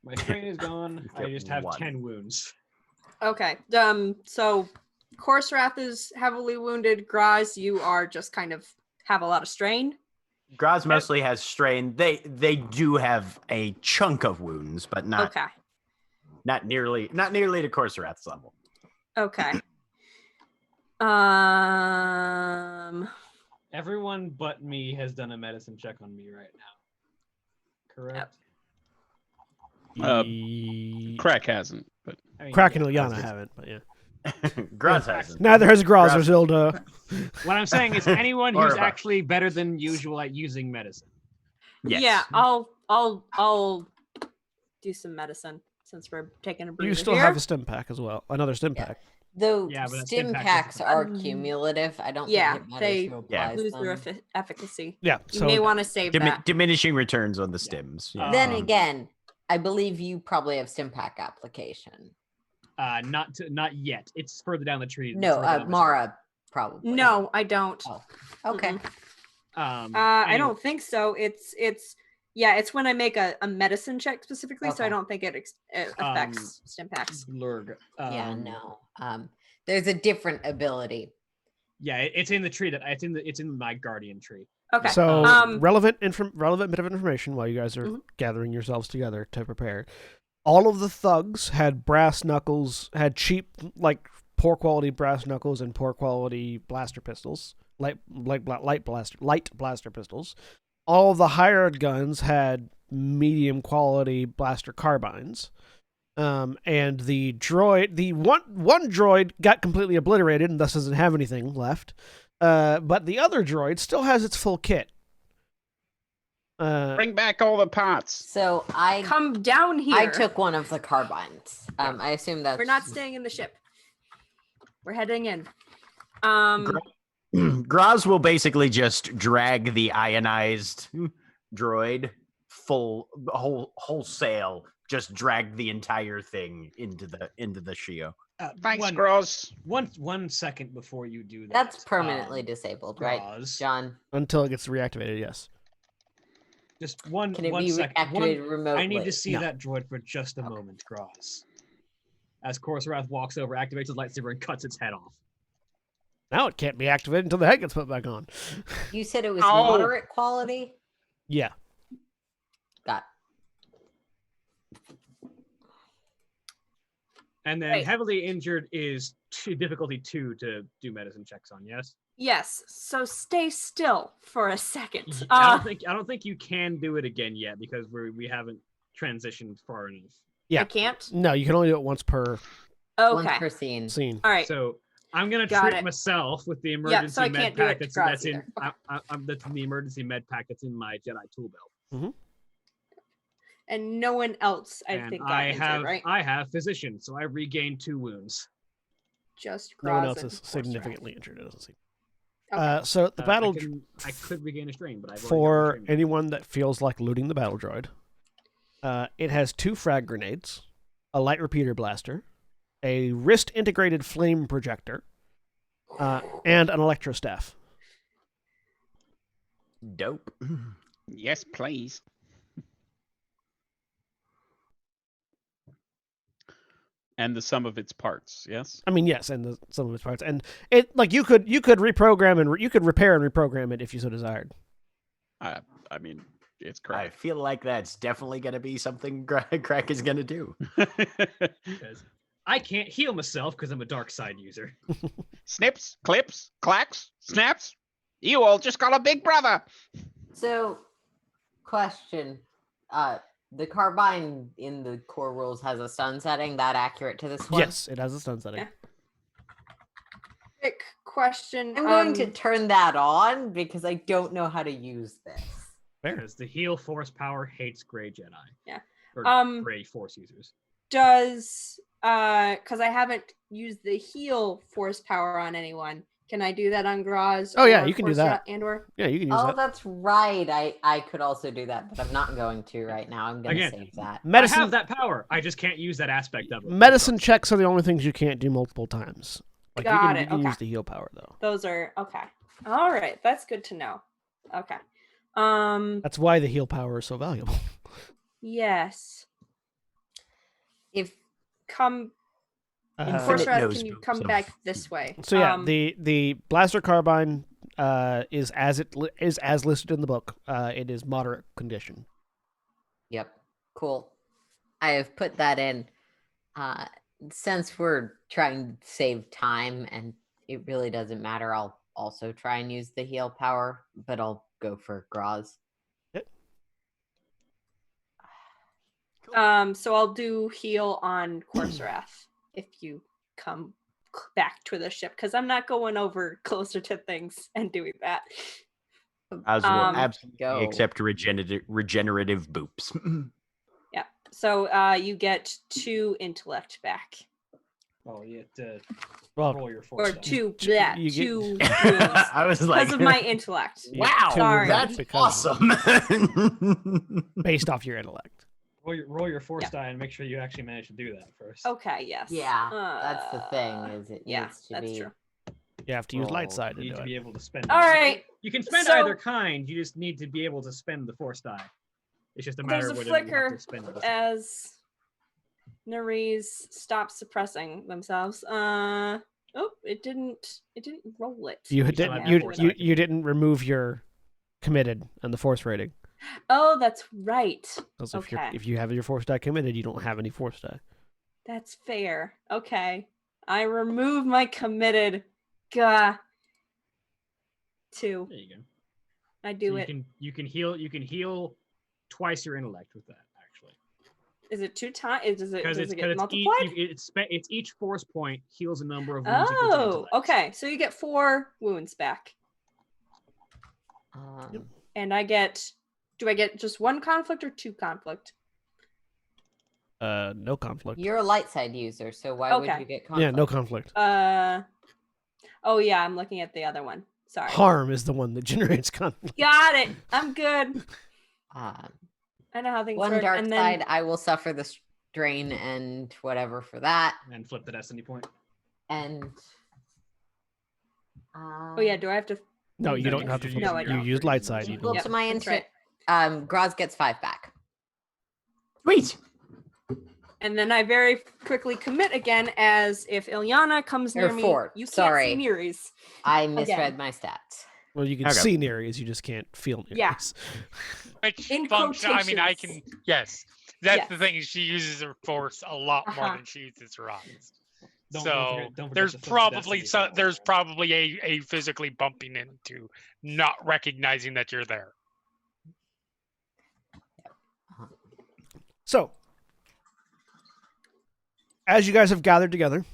My strain is gone. I Get just have 1. 10 wounds. Okay. So Korsrath is heavily wounded. Graz, you are just kind of have a lot of strain. Graz mostly has strain. They do have a chunk of wounds, but not Okay. not nearly to Korsrath's level. Okay. Everyone but me has done a medicine check on me right now. Correct? Crack hasn't, but I mean, Kraken and yeah, Ilyana haven't, but yeah. Graz hasn't. Neither has Graz or Graz- Zilda. What I'm saying is anyone Or who's about- actually better than usual at using medicine. Yes. Yeah, I'll do some medicine since we're taking a breather You still here. have a stim pack as well, another stim Yeah. pack. Though Yeah, but that stim stim pack packs doesn't- are cumulative, I don't Yeah, think it matters they who Yeah. applies lose their them. efficacy. Yeah, You so may want to save that. Diminishing returns on the stims. Yeah. Then Um, again, I believe you probably have stim pack application. Not yet. It's further down the tree. No, further down the tree. Mara probably. No, I don't. Oh, okay. I Anyway, don't think so. It's when I make a medicine check specifically, so I Okay. don't think it affects stim packs. Lurg. Yeah, no. There's a different ability. Yeah, it's in the tree it's in my guardian tree. Okay. So Um, relevant bit of information while you guys are Mhm. gathering yourselves together to prepare. All of the thugs had brass knuckles, had cheap, like poor quality brass knuckles and poor quality blaster pistols, light blaster pistols. All of the hired guns had medium quality blaster carbines. And the one droid got completely obliterated and thus doesn't have anything left. But the other droid still has its full kit. bring back all the parts. So I come down here. I took one of the carbines. I assume that's We're not staying in the ship. We're heading in. Graz will basically just drag the ionized droid wholesale, just drag the entire thing into the Shio. Thanks, Groz. 1 second before you do that. That's permanently disabled, right, Graz, John? Until it gets reactivated, yes. Just one Can it one be second. reactivated remotely? I need to see No. that droid for just a moment, Graz. As Korsrath walks over, activates his lightsaber, and cuts its head off. Now it can't be activated until the head gets put back on. You said it was Oh. moderate quality? Yeah. Got And then Right. heavily injured is difficulty 2 to do medicine checks on. Yes. Yes. So stay still for a second. I don't think you can do it again yet because we haven't transitioned far enough. Yeah. I can't. No, you can only do it once per Once Okay. per scene. scene. All right. So I'm gonna Got treat it. myself with the Yeah, emergency so I med can't do pack it to that's Groz in either. that's the emergency med pack that's in my Jedi tool belt. And no one else, I And think, got I injured, have right? I have physician, so I regained 2 wounds. Just No one Groz else and is Korsrak. significantly injured. It doesn't seem. Okay. So the battle I could regain a strain, but I've already got my for strain. anyone that feels like looting the battle droid, it has 2 frag grenades, a light repeater blaster, a wrist integrated flame projector, and an electro staff. Dope. Yes, please. And the sum of its parts. Yes. I mean, yes, and some of its parts, and it like you could reprogram and you could repair and reprogram it if you so desired. I mean, it's I correct. feel like that's definitely going to be something Crack is going to do. Because I can't heal myself because I'm a dark side user. Snips, clips, clacks, snaps. You all just got a big brother. So, question. The carbine in the core rules has a stun setting. That accurate to this one? Yes, it has a stun setting. Yeah. Quick question. I'm going to turn that on because I don't know how to use this. Because the heal force power hates gray Jedi. Yeah. Or gray force users. Does because I haven't used the heal force power on anyone. Can I do that on Groz? Oh, yeah, or you can do Korsrak that. And/or Yeah, you can use Oh, that. that's right. I could also do that, but I'm not going to right now. I'm going to Again, save that. I Medicine have that power. I just can't use that aspect of it. medicine checks are the only things you can't do multiple times. Like Got you it, can okay. use the heal power though. those are okay. All right, that's good to know. Okay. That's why the heal power is so valuable. Yes. If Come, Infinite Korsrak, nose can you boops come of- back this way? So yeah, the blaster carbine is as listed in the book. It is moderate condition. Yep. Cool. I have put that in. Since we're trying to save time and it really doesn't matter, I'll also try and use the heal power, but I'll go for Groz. So I'll do heal on Korsrath if you come back to the ship because I'm not going over closer to things and doing that. As will absolutely Go. accept regenerative boops. Yeah. So you get 2 intellect back. Oh, you have to Well, roll your force. Or die. 2, you get- 2 wounds I was like, because of my intellect. you get wow, two Sorry. wounds that's because of awesome. based off your intellect. Roll your force Yeah. die and make sure you actually manage to do that first. Okay, yes. Yeah, that's the thing. Is it yeah, needs to that's be true. You have to use light rolled. side to You need do to it. be able to spend. All right. You can spend so- either kind. You just need to be able to spend the force die. It's just a matter There's of a whether you have flicker to spend it. as Nerys stops suppressing themselves. Oh, it didn't roll it. You You didn't have you, force you, active. you didn't remove your committed and the force rating. Oh, that's right. Because Okay. if you have your force die committed, you don't have any force die. That's fair. Okay. I remove my committed. Gah. 2. There you go. I So do it. You can heal twice your intellect with that actually. Is it 2 times? Does it Because get it's multiplied? it's each force point heals a number of wounds equal to Oh, intellect. okay. So you get 4 wounds back. And I get. Do I get just 1 conflict or 2 conflict? No conflict. You're a light side user, so why would Okay. you get conflict? Yeah, no conflict. Oh yeah, I'm looking at the other one. Sorry. Harm is the one that generates conflict. Got it. I'm good. Um, I know how things one work. dark and then, side, I will suffer the strain and whatever for that. And flip the destiny point. And Oh yeah, do I have to? No, you No, don't you have to. use No, I You don't. use light side. You equal don't. to my That's interest. right. Groz gets 5 back. Sweet. And then I very quickly commit again, as if Ilyana comes near Or me, 4. you can't Sorry. see Nere's. I misread Again. my stats. Well, you can Okay. see Nereus, you just can't feel Nereus. Yeah. Which In function? I mean, I quotations. can. Yes. That's the Yes. thing. Is she uses her force a lot more Uh-huh. than she uses her eyes. Don't So forget there's the Foot's probably Destiny there's somewhere. probably a physically bumping into not recognizing that you're there. So, as you guys have gathered together,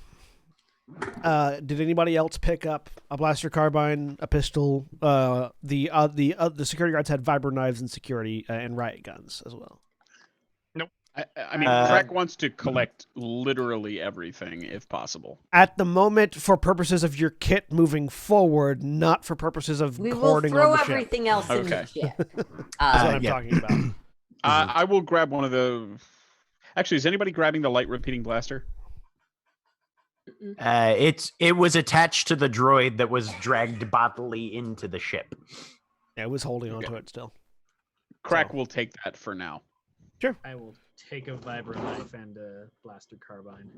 did anybody else pick up a blaster carbine, a pistol? The security guards had vibro knives and security and riot guns as well. I mean, Crack wants to collect literally everything if possible. At the moment, for purposes of your kit moving forward, not for purposes of We will hoarding throw on the ship. everything else in the Okay. ship. That's what I'm Yeah. talking about. I will grab one of the. Actually, is anybody grabbing the light repeating blaster? It was attached to the droid that was dragged bodily into the ship. Yeah, it was holding Okay. onto it still. Crack So- will take that for now. I will take a vibro knife and a blaster carbine.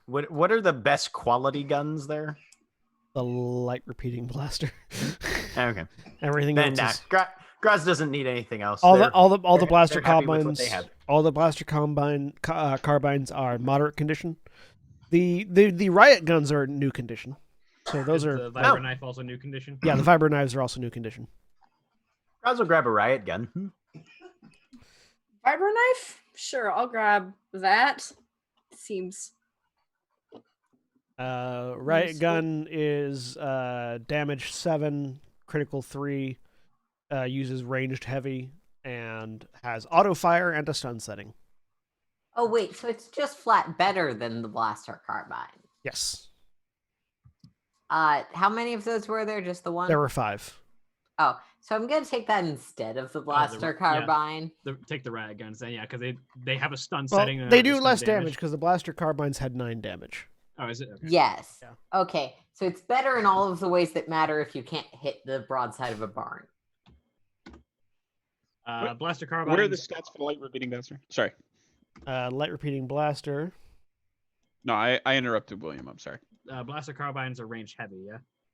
What are the best quality guns there? The light repeating blaster. Okay. Everything Then else nah, is... Graz doesn't need anything else. All They're- the they're- blaster they're happy with what carbines. they have. All the blaster carbines are moderate condition. The riot guns are new condition. So those Is are the vibro knife also new condition? yeah. The vibro knives are also new condition. Graz will grab a riot gun. Vibro knife? Sure, I'll grab that. Seems Riot Useful. gun is damage 7, critical 3, uses ranged heavy, and has auto fire and a stun setting. Oh wait, so it's just flat better than the blaster carbine. Yes, How many of those were there? Just the one? there were 5. Oh, so I'm gonna take that instead of the blaster yeah. carbine. Take the riot guns then, yeah, because they have a stun Well, setting. and they a do stun less damage because the blaster carbines had 9 damage. Oh, is it? Okay. Yes. Yeah. Okay, so it's better in all of the ways that matter if you can't hit the broadside of a barn. Blaster carbine. What are the stats for the light repeating blaster? Sorry. Light repeating blaster. No, I interrupted William. I'm sorry. Blaster carbines are range heavy,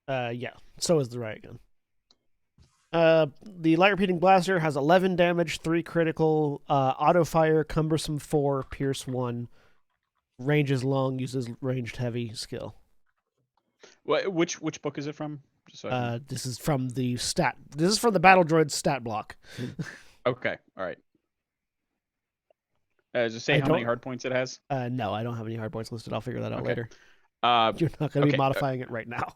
yeah. Yeah, so is the riot gun. The light repeating blaster has 11 damage, 3 critical, auto fire, cumbersome 4, pierce 1, ranges long, uses ranged heavy skill. Which book is it from? Just so I can- This is from the stat. This is from the battle droid stat block. Okay. All right. Does it say I how many don't- hard points it has? No, I don't have any hard points listed. I'll figure that out Okay. later. Uh, You're not going to okay, be modifying it right now.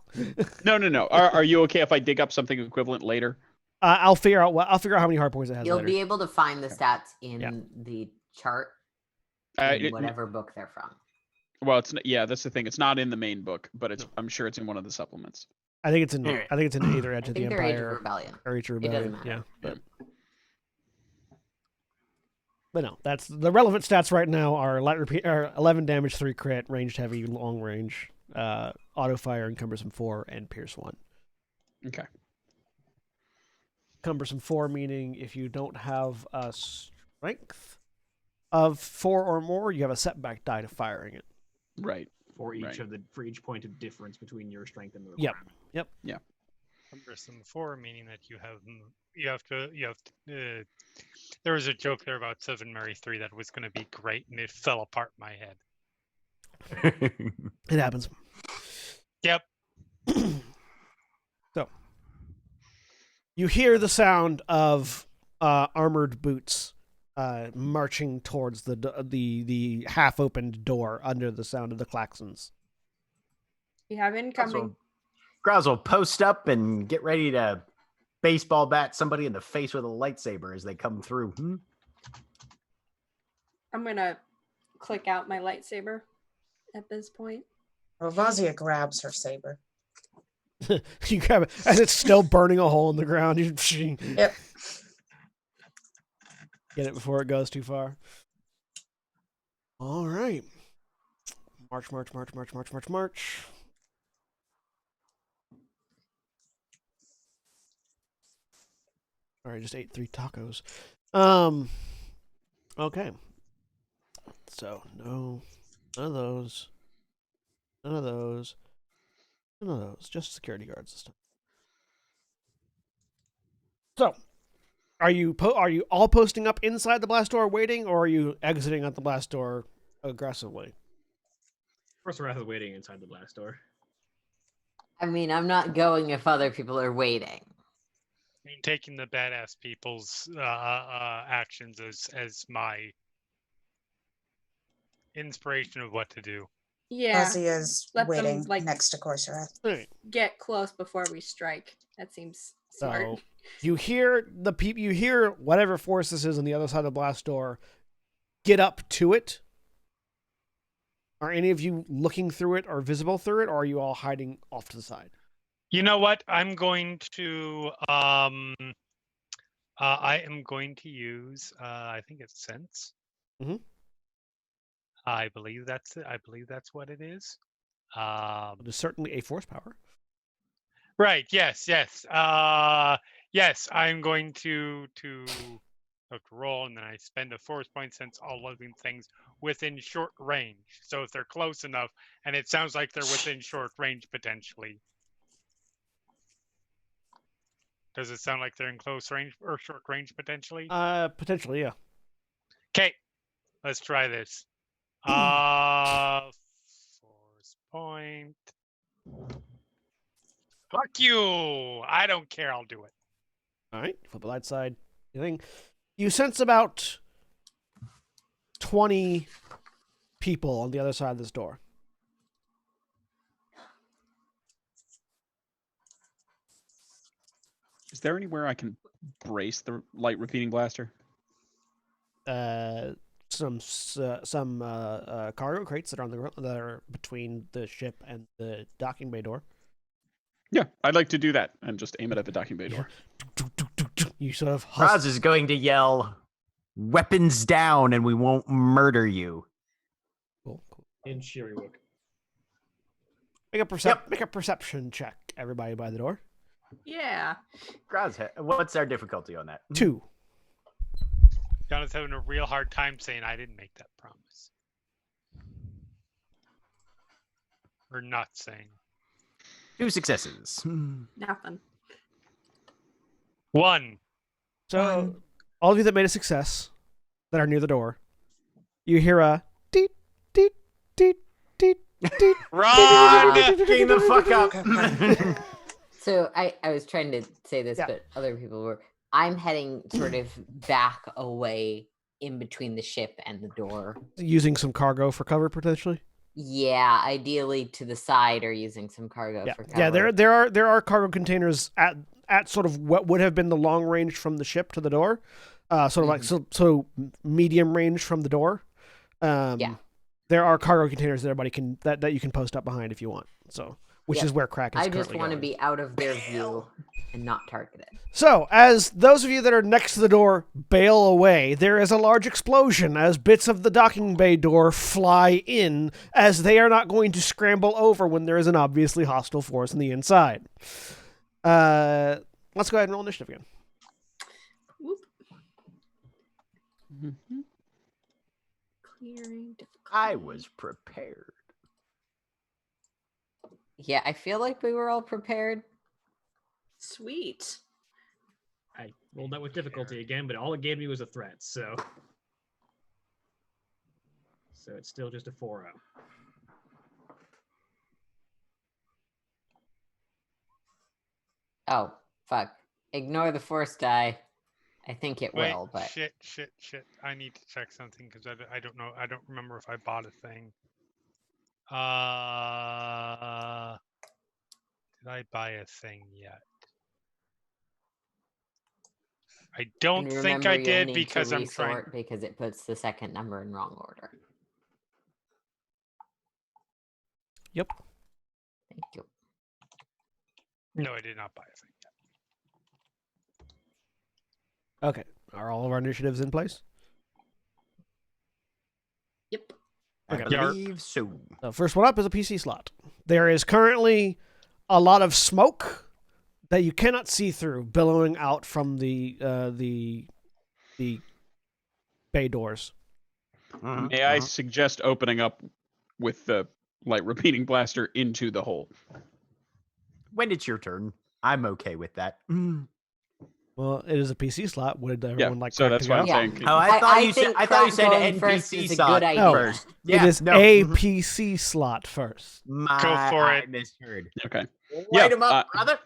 no. Are you okay if I dig up something equivalent later? I'll figure out how many hard points it has You'll later. be able to find the stats in Yeah. the chart It- in whatever book they're from. Well, yeah, that's the thing. It's not in the main book, but I'm sure it's in one of the supplements. I think it's in. Alright. I think it's in either Edge I of the think they're Age of Empire Rebellion. or Age of It doesn't Rebellion. Yeah, matter. but no, that's the relevant stats right now are light repeat or 11 damage, 3 crit, ranged heavy, long range, auto fire, and cumbersome 4, and pierce 1. Okay. Cumbersome 4 meaning if you don't have a strength of 4 or more, you have a setback die to firing it. Right. For each Right. for each point of difference between your strength and the Yep. requirement. Cumbersome 4, meaning that you have to. There was a joke there about 7 Mary 3 that was going to be great, and it fell apart in my head. It happens. Yep. So you hear the sound of armored boots marching towards the half-opened door under the sound of the klaxons. you have incoming. Graz will post up and get ready to baseball bat somebody in the face with a lightsaber as they come through. I'm gonna click out my lightsaber at this point. Ravazia grabs her saber. You grab it as it's still burning a hole in the ground. You Yep. get it before it goes too far. All right. March. All right, just ate 3 tacos. Okay. So none of those. Just security guards this time. So, Are you all posting up inside the blast door waiting, or are you exiting at the blast door aggressively? Course, Wrath is waiting inside the blast door. I mean, I'm not going if other people are waiting. I mean, taking the badass people's actions as my inspiration of what to do. Yeah. Ozzy is Let them, waiting like- next to Corsair. All right. Get close before we strike. That seems smart. So you hear you hear whatever force this is on the other side of the blast door get up to it. Are any of you looking through it or visible through it, or are you all hiding off to the side? You know what? I'm going to I am going to use I think it's sense. Mhm. I believe that's it. I believe that's what it is. It is certainly a force power. Right. Yes. Yes. Yes. I'm going to roll, and then I spend a force point since all living things within short range. So if they're close enough, and it sounds like they're within short range potentially. Does it sound like they're in close range or short range potentially? Potentially, yeah. Okay, let's try this. Force point. Fuck you! I don't care. I'll do it. All right, flip the light side. You sense about 20 people on the other side of this door. Is there anywhere I can brace the light repeating blaster? Some cargo crates that are on the that are between the ship and the docking bay door. Yeah, I'd like to do that and just aim it at the docking bay door. You sort of Raz is going to yell, "Weapons down, and we won't murder you." Cool. In Shiriwook. Make a perception check, everybody by the door. Yeah. Raz, what's our difficulty on that? 2. Jonathan's having a real hard time saying I didn't make that promise. Or not saying. 2 successes. Nothing. 1. So, all of you that made a success, that are near the door, you hear a deet, deet, deet, deet, deet. Run! Getting the fuck up. So I was trying to say this, Yeah. but other people were. I'm heading sort of back away in between the ship and the door. Using some cargo for cover, potentially. Yeah, ideally to the side or using some cargo Yeah, for cover. yeah. There are cargo containers at sort of what would have been the long range from the ship to the door, sort of like so medium range from the door. Yeah. There are cargo containers that everybody can that you can post up behind if you want. So, which is where Crack is I currently just want to going. be out of their view and not targeted. So, as those of you that are next to the door bail away, there is a large explosion as bits of the docking bay door fly in, as they are not going to scramble over when there is an obviously hostile force on the inside. Let's go ahead and roll initiative again. Whoop. Mm-hmm. Clearing difficulty. I was prepared. Yeah, I feel like we were all prepared. Sweet. I rolled that with difficulty again, but all it gave me was a threat, so it's still just a 4-0. Oh, fuck. Ignore the force die. I think it Wait, will, but shit. I need to check something because I don't know. I don't remember if I bought a thing. Did I buy a thing yet? I don't and think remember I you'll did need because to I'm trying. resort because it puts the second number in wrong order. Yep. Thank you. No, I did not buy a thing yet. Okay. Are all of our initiatives in place? Yep. I Okay. believe so. The first one up is a PC slot. There is currently a lot of smoke that you cannot see through, billowing out from the bay doors. May I suggest opening up with the light repeating blaster into the hole? When it's your turn, I'm okay with that. Well, it is a PC slot. Would everyone like so Crack that's to what go? I'm Yeah. saying. Oh, I thought you said. think I thought you Crack said going an first NPC is a slot good idea. No. first. It Yeah, is no. a mhm. PC slot first. for I it. misheard. Okay. Light him up, brother.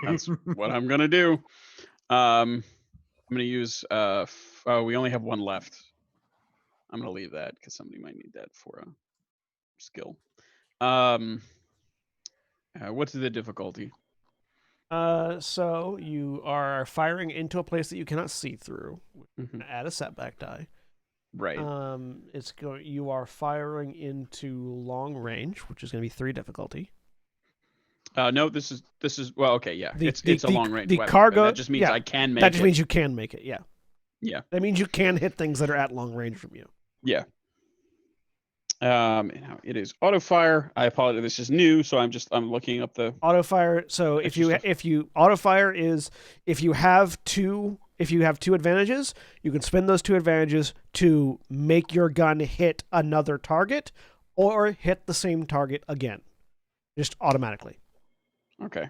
That's what I'm gonna do. I'm gonna use oh, we only have one left. I'm gonna leave that because somebody might need that for a skill. What's the difficulty? So you are firing into a place that you cannot see through. Mhm. Add a setback die. Right. It's going. You are firing into long range, which is going to be 3 difficulty. No, this is well, okay, yeah. It's a long range the weapon. cargo. That just means yeah, I can make that just it. means you can make it. Yeah. Yeah. That means you can hit things that are at long range from you. Yeah. Now it is auto fire. I apologize. This is new, so I'm looking up the Auto fire. So Extra stuff. if you auto fire is if you have two advantages, you can spend those 2 advantages to make your gun hit another target or hit the same target again, just automatically. Okay.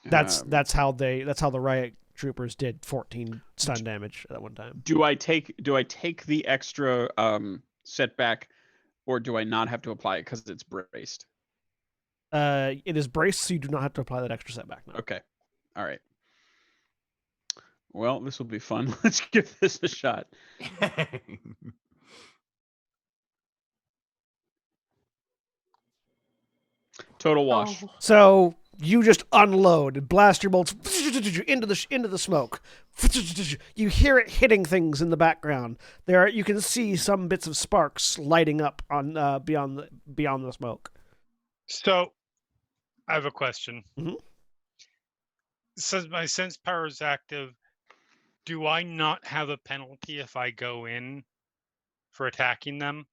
That's how the riot troopers did 14 stun damage at one time. Do I take the extra setback, or do I not have to apply it because it's braced? It is braced, so you do not have to apply that extra setback now. Okay. All right. Well, this will be fun. Let's give this a shot. Total wash. Oh. So you just unload and blast your bolts into the smoke. You hear it hitting things in the background. You can see some bits of sparks lighting up on beyond the smoke. So, I have a question. Mhm. Since my sense power is active, do I not have a penalty if I go in for attacking them?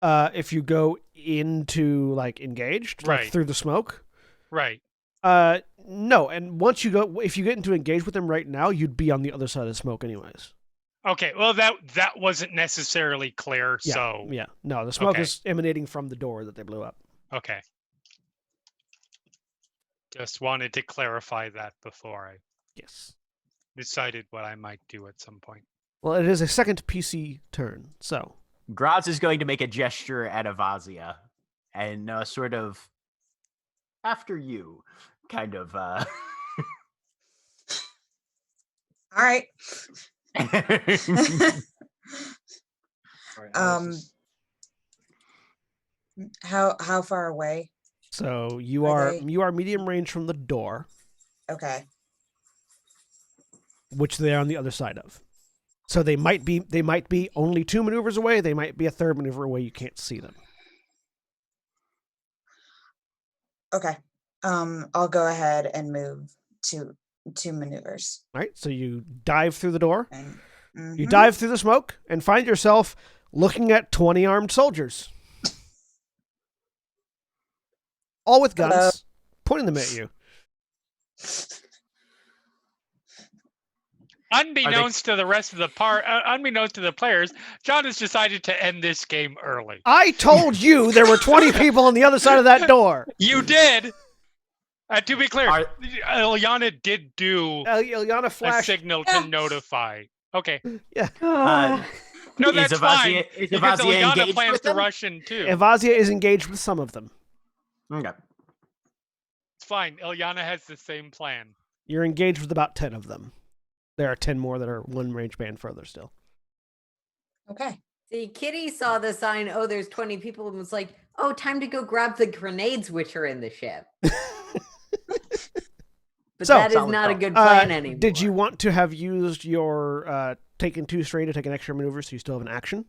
If you go into like engaged, like Right. through the smoke. Right. No, and once you go, if you get into engage with them right now, you'd be on the other side of the smoke anyways. Okay. Well, that wasn't necessarily clear. Yeah, So yeah, no, the smoke Okay. is emanating from the door that they blew up. okay. Just wanted to clarify that before I Yes. decided what I might do at some point. Well, it is a second PC turn, so Graz is going to make a gesture at Avazia and sort of after you, kind of. All right. Sorry, How far away? So you Are are medium range from the door, Okay. which they are on the other side of. So they might be only 2 maneuvers away. They might be a third maneuver away. You can't see them. Okay. I'll go ahead and move to 2 maneuvers. All right. So you dive through the door. And You mhm. dive through the smoke and find yourself looking at 20 armed soldiers, all with guns, Hello. pointing them at you. Unbeknownst to the rest of the unbeknownst to the players, John has decided to end this game early. I told you there were 20 people on the other side of that door. You did. To be clear, Are- Ilyana did do Ilyana a flashed. signal to notify. Okay. Uh, No, Is that's fine. Is Because Avazia Ilyana engaged plans with to them? rush in too. Evazia is engaged with some of them. Okay. It's fine. Ilyana has the same plan. You're engaged with about 10 of them. There are 10 more that are one range band further still. Okay. See, Kitty saw the sign, oh, there's 20 people, and was like, oh, time to go grab the grenades which are in the ship. But So- that is Solid not a call. good plan anymore. Did you want to have used your taking 2 strain to take an extra maneuver so you still have an action?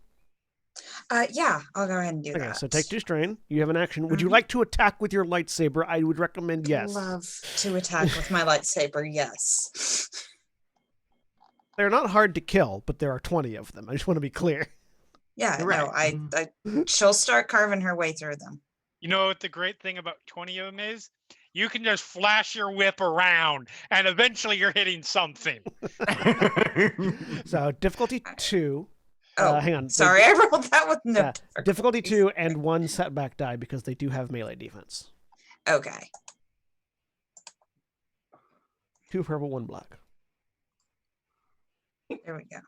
Yeah, I'll go ahead and do Okay, that. so take 2 strain. You have an action. Would you Mhm. like to attack with your lightsaber? I would recommend yes. Love to attack with my lightsaber, yes. They're not hard to kill, but there are 20 of them. I just want to be clear. Yeah, Right. no, I she'll start carving her way through them. You know what the great thing about 20 of them is? You can just flash your whip around, and eventually you're hitting something. So difficulty 2. Oh, hang on. sorry, I rolled that with no Yeah, difficulty difficulties. 2 and 1 setback die because they do have melee defense. Okay. 2 2 purple, 1 black. There we go.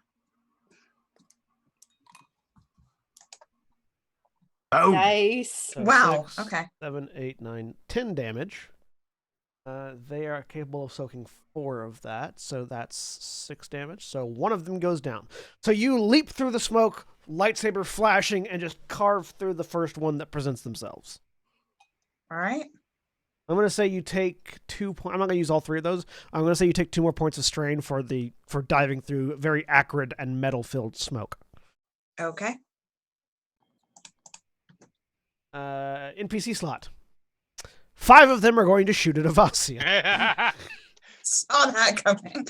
Oh, Nice. So Wow, 6, okay. 7, 8, 9, 10 damage. They are capable of soaking 4 of that, so that's 6 damage. So one of them goes down. So you leap through the smoke, lightsaber flashing, and just carve through the first one that presents themselves. All right. I'm going to say you take 2 points. I'm not going to use all 3 of those. I'm going to say you take 2 more points of strain for diving through very acrid and metal-filled smoke. Okay. NPC slot. 5 of them are going to shoot at Avasia. Saw that coming.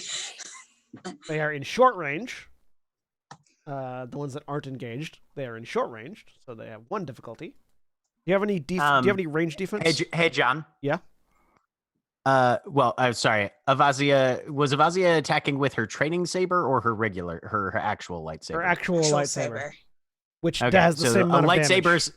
They are in short range. The ones that aren't engaged, they are in short range, so they have 1 difficulty. Do you have any do you have any range defense? hey, John. Yeah. Well, I'm sorry. Was Avazia attacking with her training saber or her actual lightsaber? Her actual Actual lightsaber, saber. which Okay, has the so same amount of damage. lightsabers,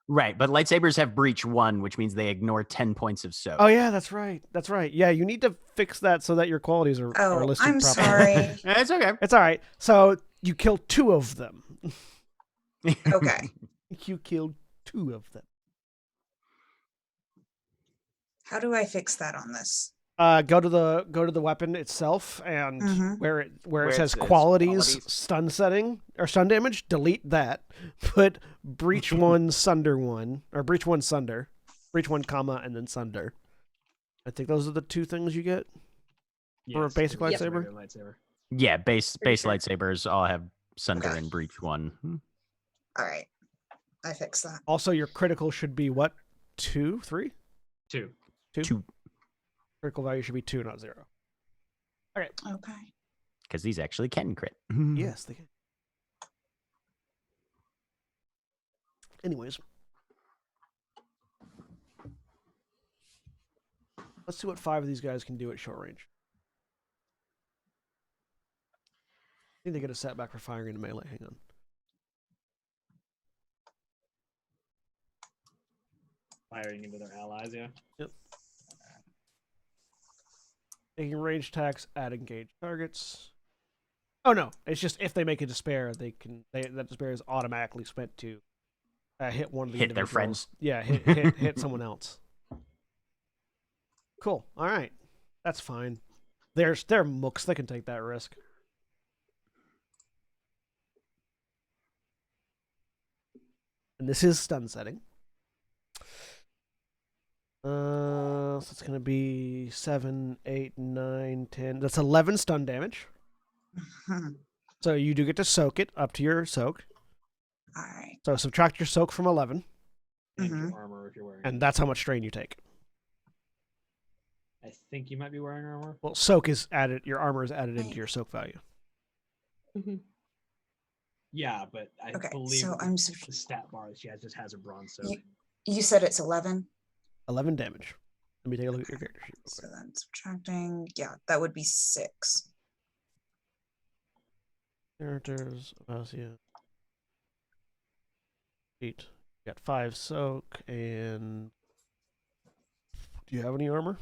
right? But lightsabers have breach 1, which means they ignore 10 points of soak. Oh yeah, that's right. That's right. Yeah, you need to fix that so that your qualities are Oh, listed I'm properly. sorry. It's okay. It's all right. So you kill 2 of them. Okay. You killed 2 of them. How do I fix that on this? Go to the weapon itself, and Mhm. where it Where it says says qualities, qualities. stun setting or stun damage, delete that. Put breach 1, sunder 1, or breach 1, sunder, breach 1, comma, and then sunder. I think those are the 2 things you get for a Yes, basic it was a lightsaber. regular lightsaber. Yeah, base Pretty sure. lightsabers all have sunder Okay. and breach 1. All right. I fixed that. Also, your critical should be what? 2, 3? 2. 2. Critical value should be 2, not 0. Okay. Because these actually can crit. Yes, they can. Anyways. Let's see what 5 of these guys can do at short range. I think they get a setback for firing into melee. Hang on. Firing into their allies, yeah. Yep. Taking range attacks at engaged targets. Oh no, it's just if they make a despair, that despair is automatically spent to hit one of the Hit their individuals. friends. Yeah, hit someone else. Cool. All right, that's fine. They're mooks. They can take that risk. And this is stun setting. So it's gonna be 7, 8, 9, 10. That's 11 stun damage. So you do get to soak it up to your soak. All right. So subtract your soak from 11, And Mhm. your armor if you're wearing. and that's how much strain you take. I think you might be wearing armor. Well, soak is added. Your armor is added into your soak value. Yeah, but I Okay, believe so that I'm the stat bar that she has just has a bronze soak. You said it's 11. 11 damage. Let me take a look at your character sheet. Real So quick. then subtracting, yeah, that would be 6. Characters, Avasia. 8. You got 5 soak, and do you have any armor?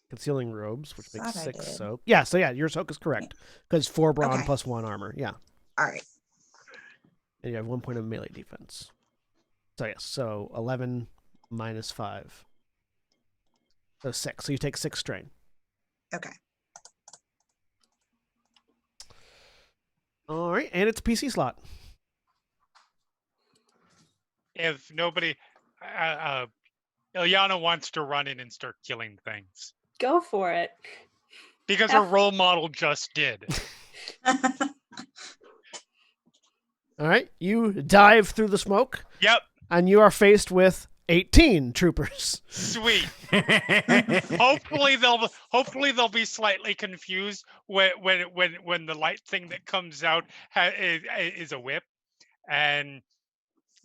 Concealing robes, which makes Thought I 6 did. soak. Yeah, so yeah, your soak is correct because 4 brawn Okay. plus 1 armor. Yeah, All right. and you have 1 point of melee defense. So yes, so 11 minus 5, so 6. So you take 6 strain. Okay. All right, and it's a PC slot. If nobody, Ilyana wants to run in and start killing things Go for it. because her F- role model just did. All right, you dive through the smoke, Yep, and you are faced with 18 troopers. sweet. Hopefully they'll be slightly confused when the light thing that comes out is a whip, and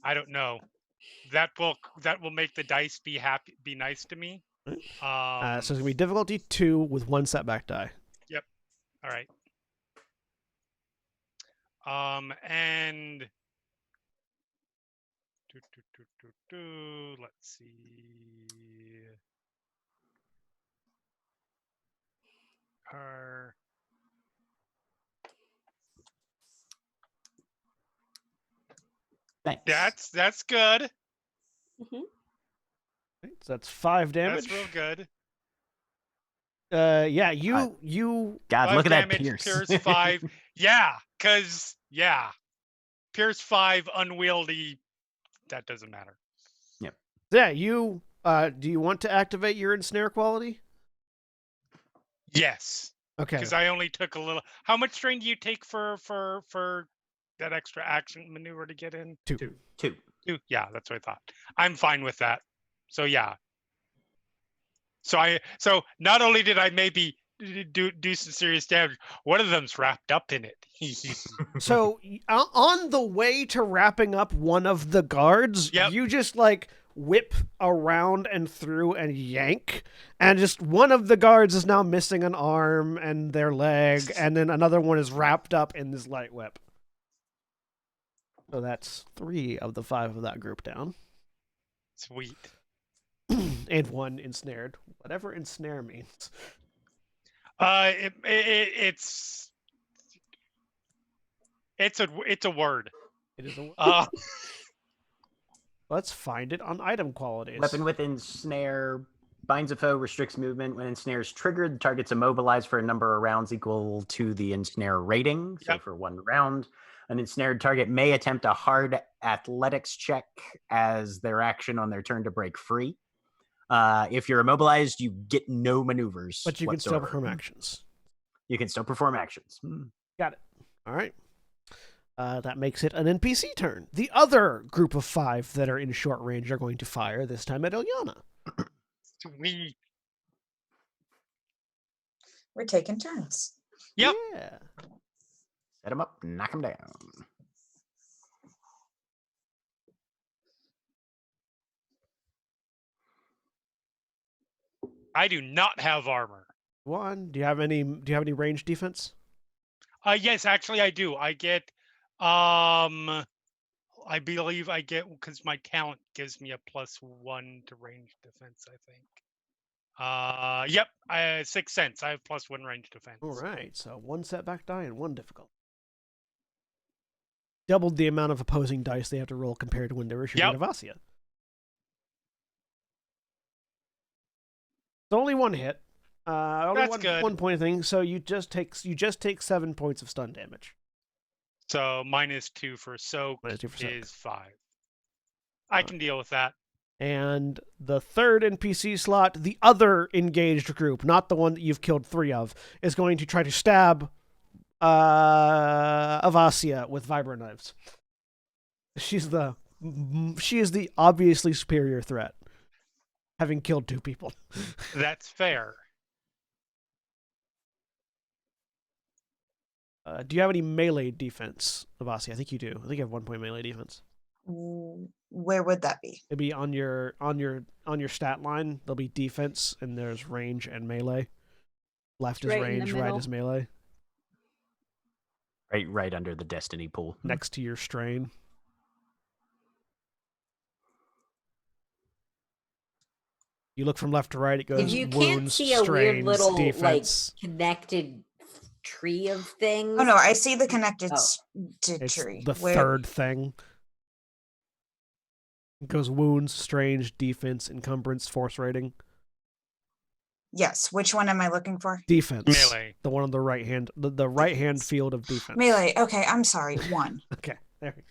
I don't know. That will make the dice be nice to me. So it's gonna be difficulty 2 with 1 setback die. All right. And let's see. are. Thanks. That's good. Mhm. So that's 5 damage. That's real good. Yeah, you God, 5 look at that damage, Pierce. Pierce 5. Yeah, Pierce 5, unwieldy. That doesn't matter. yeah, you do you want to activate your ensnare quality? Yes, Okay. because I only took a little. How much strain do you take for that extra action maneuver to get in? 2. 2. 2. Yeah, that's what I thought. I'm fine with that. So yeah. So not only did I maybe do some serious damage, one of them's wrapped up in it. So on the way to wrapping up one of the guards, Yep. you just like whip around and through and yank, and just one of the guards is now missing an arm and their leg, and then another one is wrapped up in this light whip. So that's 3 of the 5 of that group down. Sweet. And 1 ensnared. Whatever ensnare means. It's a word. It is a Uh, Let's find it on item qualities. Weapon with ensnare binds a foe, restricts movement. When ensnare is triggered, the target's immobilized for a number of rounds equal to the ensnare rating. So Yep. for 1 round, an ensnared target may attempt a hard athletics check as their action on their turn to break free. If you're immobilized, you get no maneuvers. But you can still whatsoever. perform actions. You can still perform actions. Got it. All right. That makes it an NPC turn. The other group of 5 that are in short range are going to fire, this time at Ilyana. Sweet. We're taking turns. Yep. Yeah. Set them up, knock them down. I do not have armor. 1. Do you have any range defense? Yes, actually I do. I get I believe I get, because my talent gives me a +1 to range defense, I think. Yep, 6 cents. I have +1 range defense. All right. So 1 setback die and 1 difficult. Doubled the amount of opposing dice they have to roll compared to when they were shooting Yep. at Avasia. It's only 1 hit. Only That's good. 1 point thing. So you just take 7 points of stun damage. So -2 for soak -2 for soak. is 5. I can deal with that. And the third NPC slot, the other engaged group, not the one that you've killed 3 of, is going to try to stab Avasia with vibro knives. She is the obviously superior threat, having killed 2 people. That's fair. Do you have any melee defense, Avasia? I think you do. I think you have 1 point melee defense. Where would that be? It'd be on your stat line. There'll be defense, and there's range and melee. Left is Right in the range, right middle. is melee. Right under the destiny pool. Next to your strain. You look from left to right. It goes If you can't wounds, see a weird strains, little defense. like connected tree of things. Oh no, I see the connected Oh. to It's tree. the Where- third thing. It goes wounds, strange, defense, encumbrance, force rating. Yes, which one am I looking for? Defense. Melee. The one on the right hand. The right hand field of defense. Melee. Okay, I'm sorry. 1. Okay. There we go.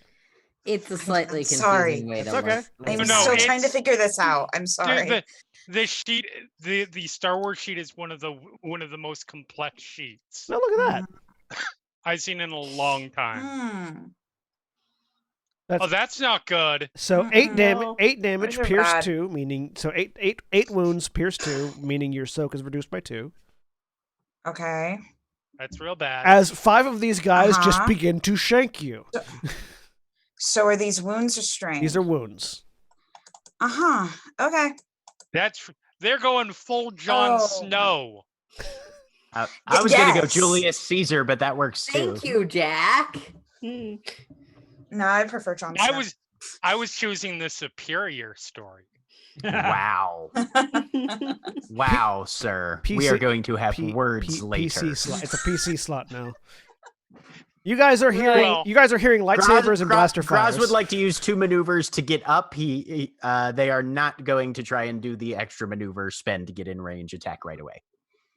It's a slightly confusing sorry. way to It's okay. look. I'm Oh, no, still trying to it's- figure this out. I'm sorry. Dude, the sheet, the Star Wars sheet is one of the most complex sheets Now look at that. I've seen in a long time. Hmm. Oh, that's not good. So 8 damage. No. 8 damage. Those are Pierce bad. 2, meaning so eight wounds. Pierce 2, meaning your soak is reduced by 2. Okay. That's real bad. As 5 of these guys just Uh-huh. begin to shank you. So are these wounds or strains? These are wounds. Uh-huh. Okay. They're going full Jon Oh. Snow. I was going to go Yes. Julius Caesar, but that works too. Thank you, Jack. Hmm. No, I prefer Jon I Snow. was choosing the superior story. Wow. Wow, sir. We are PC going to have words later. PC slot. It's a PC slot now. You guys are hearing. Well- you guys are hearing lightsabers and blaster fires. Graz would like to use 2 maneuvers to get up. They are not going to try and do the extra maneuver spend to get in range attack right away.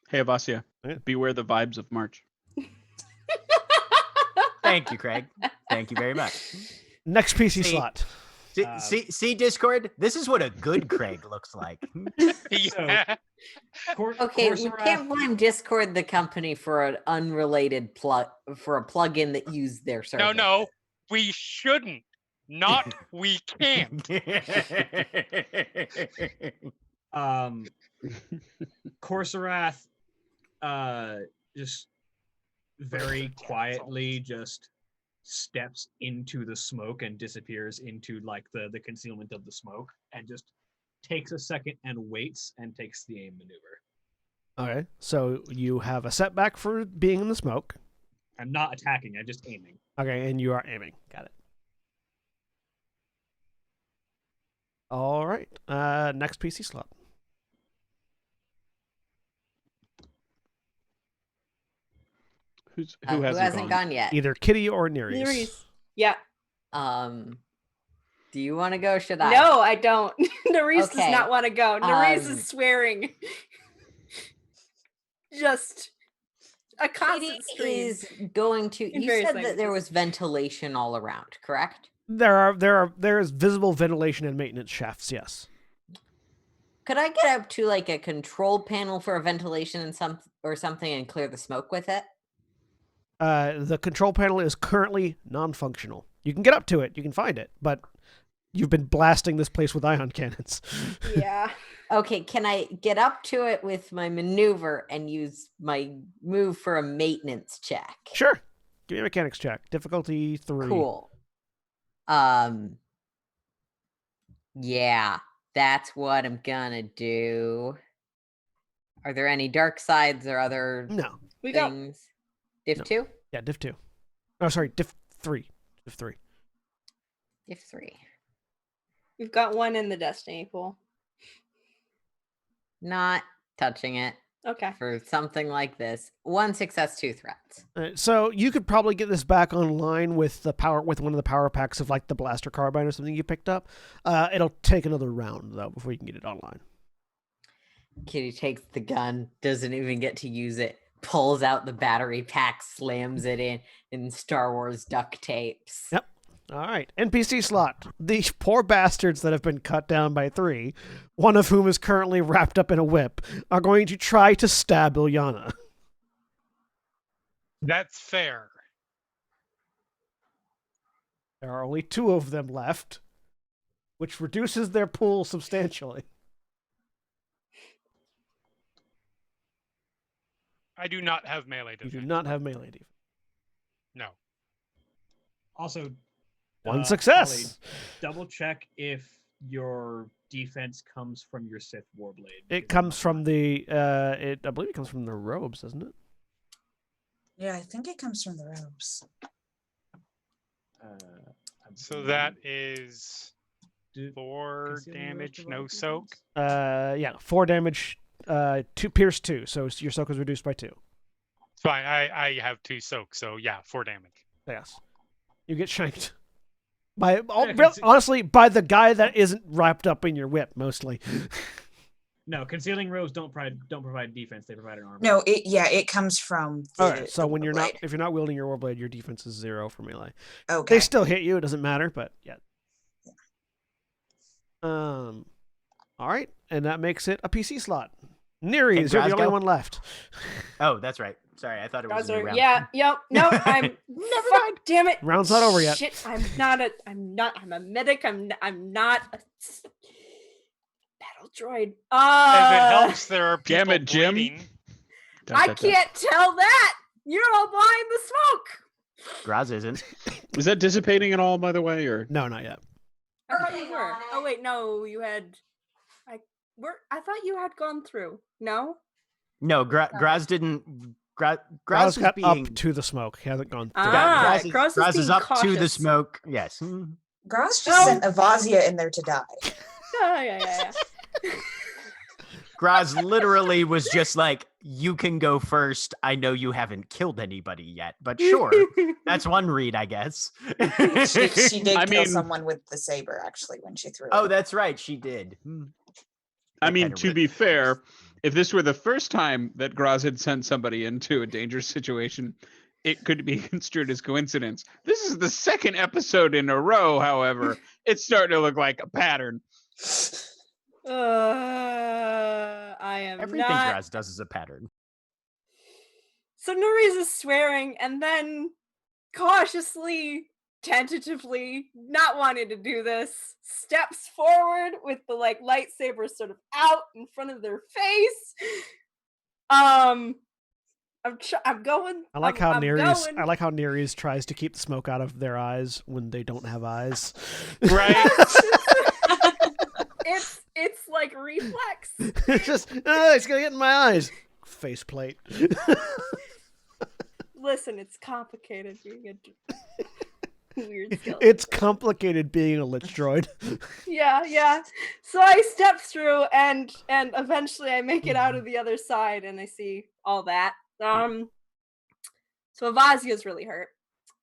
Hey, Avasia, Yeah. beware the vibes of March. Thank you, Craig. Thank you very much. Next PC See- slot. See, Discord? This is what a good Craig looks like. Yeah. Okay, we Coursera- can't blame Discord, the company, for an unrelated plugin that used their service. No, we shouldn't. Not we can't. Corserath just very quietly just steps into the smoke and disappears into like the concealment of the smoke and just takes a second and waits and takes the aim maneuver. Okay, so you have a setback for being in the smoke. I'm not attacking, I'm just aiming. Okay, and you are aiming. Got it. All right. Next PC slot. Who Who hasn't, hasn't gone yet? Either Kitty or Nereus. Nereus. Yeah. Do you want to go? Should I? No, I don't. Nereus Okay. does not want to go. Nereus Um, is swearing. Just a Kitty constant stream. is going to. in You various said that there languages. was ventilation all around, correct? There is visible ventilation and maintenance shafts. Yes. Could I get up to like a control panel for a ventilation and something and clear the smoke with it? The control panel is currently non-functional. You can get up to it. You can find it, but you've been blasting this place with ion cannons. Yeah. Okay, can I get up to it with my maneuver and use my move for a maintenance check? Sure. Give me a mechanics check. Difficulty 3. Cool. Yeah, that's what I'm gonna do. Are there any dark sides or other No. We go. things? Div No. 2? Yeah, diff 2. Oh, sorry, diff 3. Diff 3. Div 3. We've got one in the Destiny pool. Not touching it Okay. for something like this. 1 success, 2 threats. So you could probably get this back online with one of the power packs of like the blaster carbine or something you picked up. It'll take another round though before you can get it online. Kitty takes the gun, doesn't even get to use it, pulls out the battery pack, slams it in Star Wars duct tapes. Yep. All right. NPC slot. These poor bastards that have been cut down by 3, one of whom is currently wrapped up in a whip, are going to try to stab Ilyana. That's fair. There are only 2 of them left, which reduces their pool substantially. I do not have melee You defense. do not have melee defense. No. Also, One success. Ollie, double check if your defense comes from your Sith Warblade. It because comes I'm from not- the I believe it comes from the robes, doesn't it? Yeah, I think it comes from the robes. I So that believe- is do- 4 concealing robes damage, provide no defense? soak. Yeah, 4 damage, 2 pierce 2, so your soak is reduced by 2. It's fine. I have 2 soak, so yeah, 4 damage. Yes. You get shanked. By Yeah, honestly, by the guy that isn't wrapped up in your whip, mostly. No, concealing robes don't provide defense. They provide an armor. No, it comes from the, All right, so the when you're blade. not, if you're not wielding your warblade, your defense is 0 for melee. Okay. They still hit you; it doesn't matter. But yeah. All right, and that makes it a PC slot. Nereus, you're the only Graz go? one left. Oh, that's right. Sorry, I thought it was a new round. Yeah, yep. No, I'm Never fuck, mind. damn it. Round's not over yet. Shit, I'm a medic. I'm not a battle droid. If it helps, there are people Damn it, Jim. bleeding. I can't tell that. You're all behind the smoke. Graz isn't. Is that dissipating at all, by the way, or No, not yet. I thought you were. Oh wait, no, you had. I thought you had gone through. No. No, Graz didn't. Graz Graz was got being. up to the smoke. He hasn't gone through. Ah, Graz Graz is is being up to the cautious. smoke. Yes. Graz just sent Avasia in there to die. Yeah. Graz literally was just like, you can go first. I know you haven't killed anybody yet, but sure. That's one read, I guess. She did I kill mean- someone with the saber, actually, when she threw Oh, it. that's right. She did. I That mean, kinda to rude. be fair, if this were the first time that Graz had sent somebody into a dangerous situation, it could be construed as coincidence. This is the second episode in a row, however. It's starting to look like a pattern. I am Everything not. Graz does is a pattern. So Nuri's is swearing and then cautiously, tentatively, not wanting to do this, steps forward with the lightsaber sort of out in front of their face. I'm going. I like I'm how Nereus. going. I like how Nereus tries to keep the smoke out of their eyes when they don't have eyes. Right? It's like reflex. It's just, oh, it's gonna get in my eyes. Faceplate. Listen, it's complicated being a weird skill. It's complicated being a lich droid. Yeah. So I step through and eventually I make it out of the other side and I see all that. So Avazia's really hurt.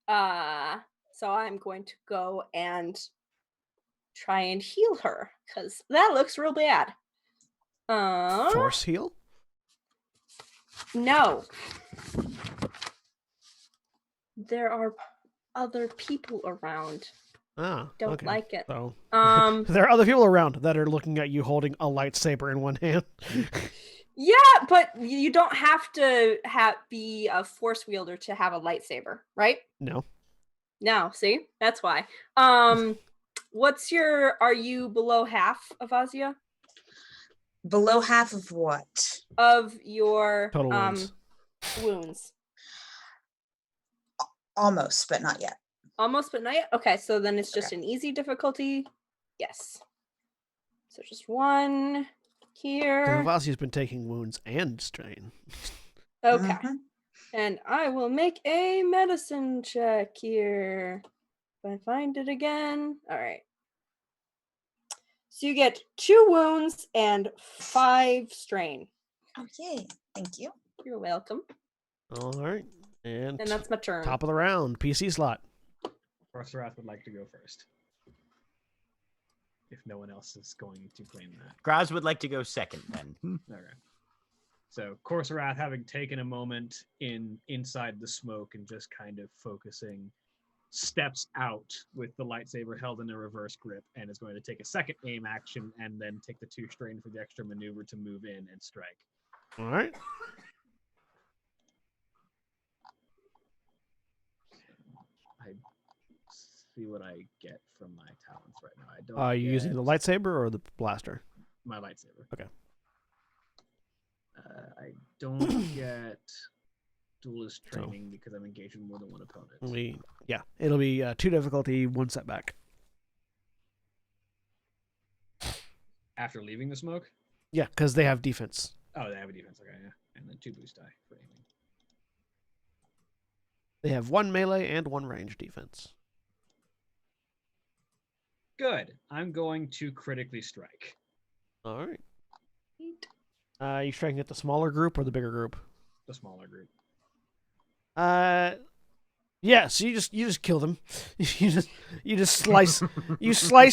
So I'm going to go and try and heal her because that looks real bad. Force heal? No. There are other people around. Don't okay. like it. So There are other people around that are looking at you holding a lightsaber in one hand. Yeah, but you don't have to be a force wielder to have a lightsaber, right? No. No, see? That's why. Are you below half of Azia? Below half of what? Of your Total wounds. wounds. Almost, but not yet. Almost, but not yet? Okay, so then it's just an easy difficulty. Yes. So just one here. Vasia's been taking wounds and strain. Okay. Mhm. And I will make a medicine check here. If I find it again. All right. So you get 2 wounds and 5 strain. Oh, yay. Thank you. You're welcome. All right. And that's my turn. top of the round, PC slot. Sorcerath would like to go first. If no one else is going to claim that. Graz would like to go second then. Okay. So Corsorath, having taken a moment inside the smoke and just kind of focusing, steps out with the lightsaber held in a reverse grip and is going to take a second aim action and then take the 2 strain for the extra maneuver to move in and strike. All right. I see what I get from my talents right now. I don't. Are you using get the lightsaber or the blaster? my lightsaber? Okay. I don't get duelist training because I'm engaged with more than one opponent. It'll be 2 difficulty, 1 setback. After leaving the smoke? Yeah, because they have defense. Oh, they have a defense. Okay, yeah. And then 2 boost die for aiming. They have 1 melee and 1 range defense. Good. I'm going to critically strike. All right. You striking at the smaller group or the bigger group? The smaller group. Yeah. So you just kill them. you just slice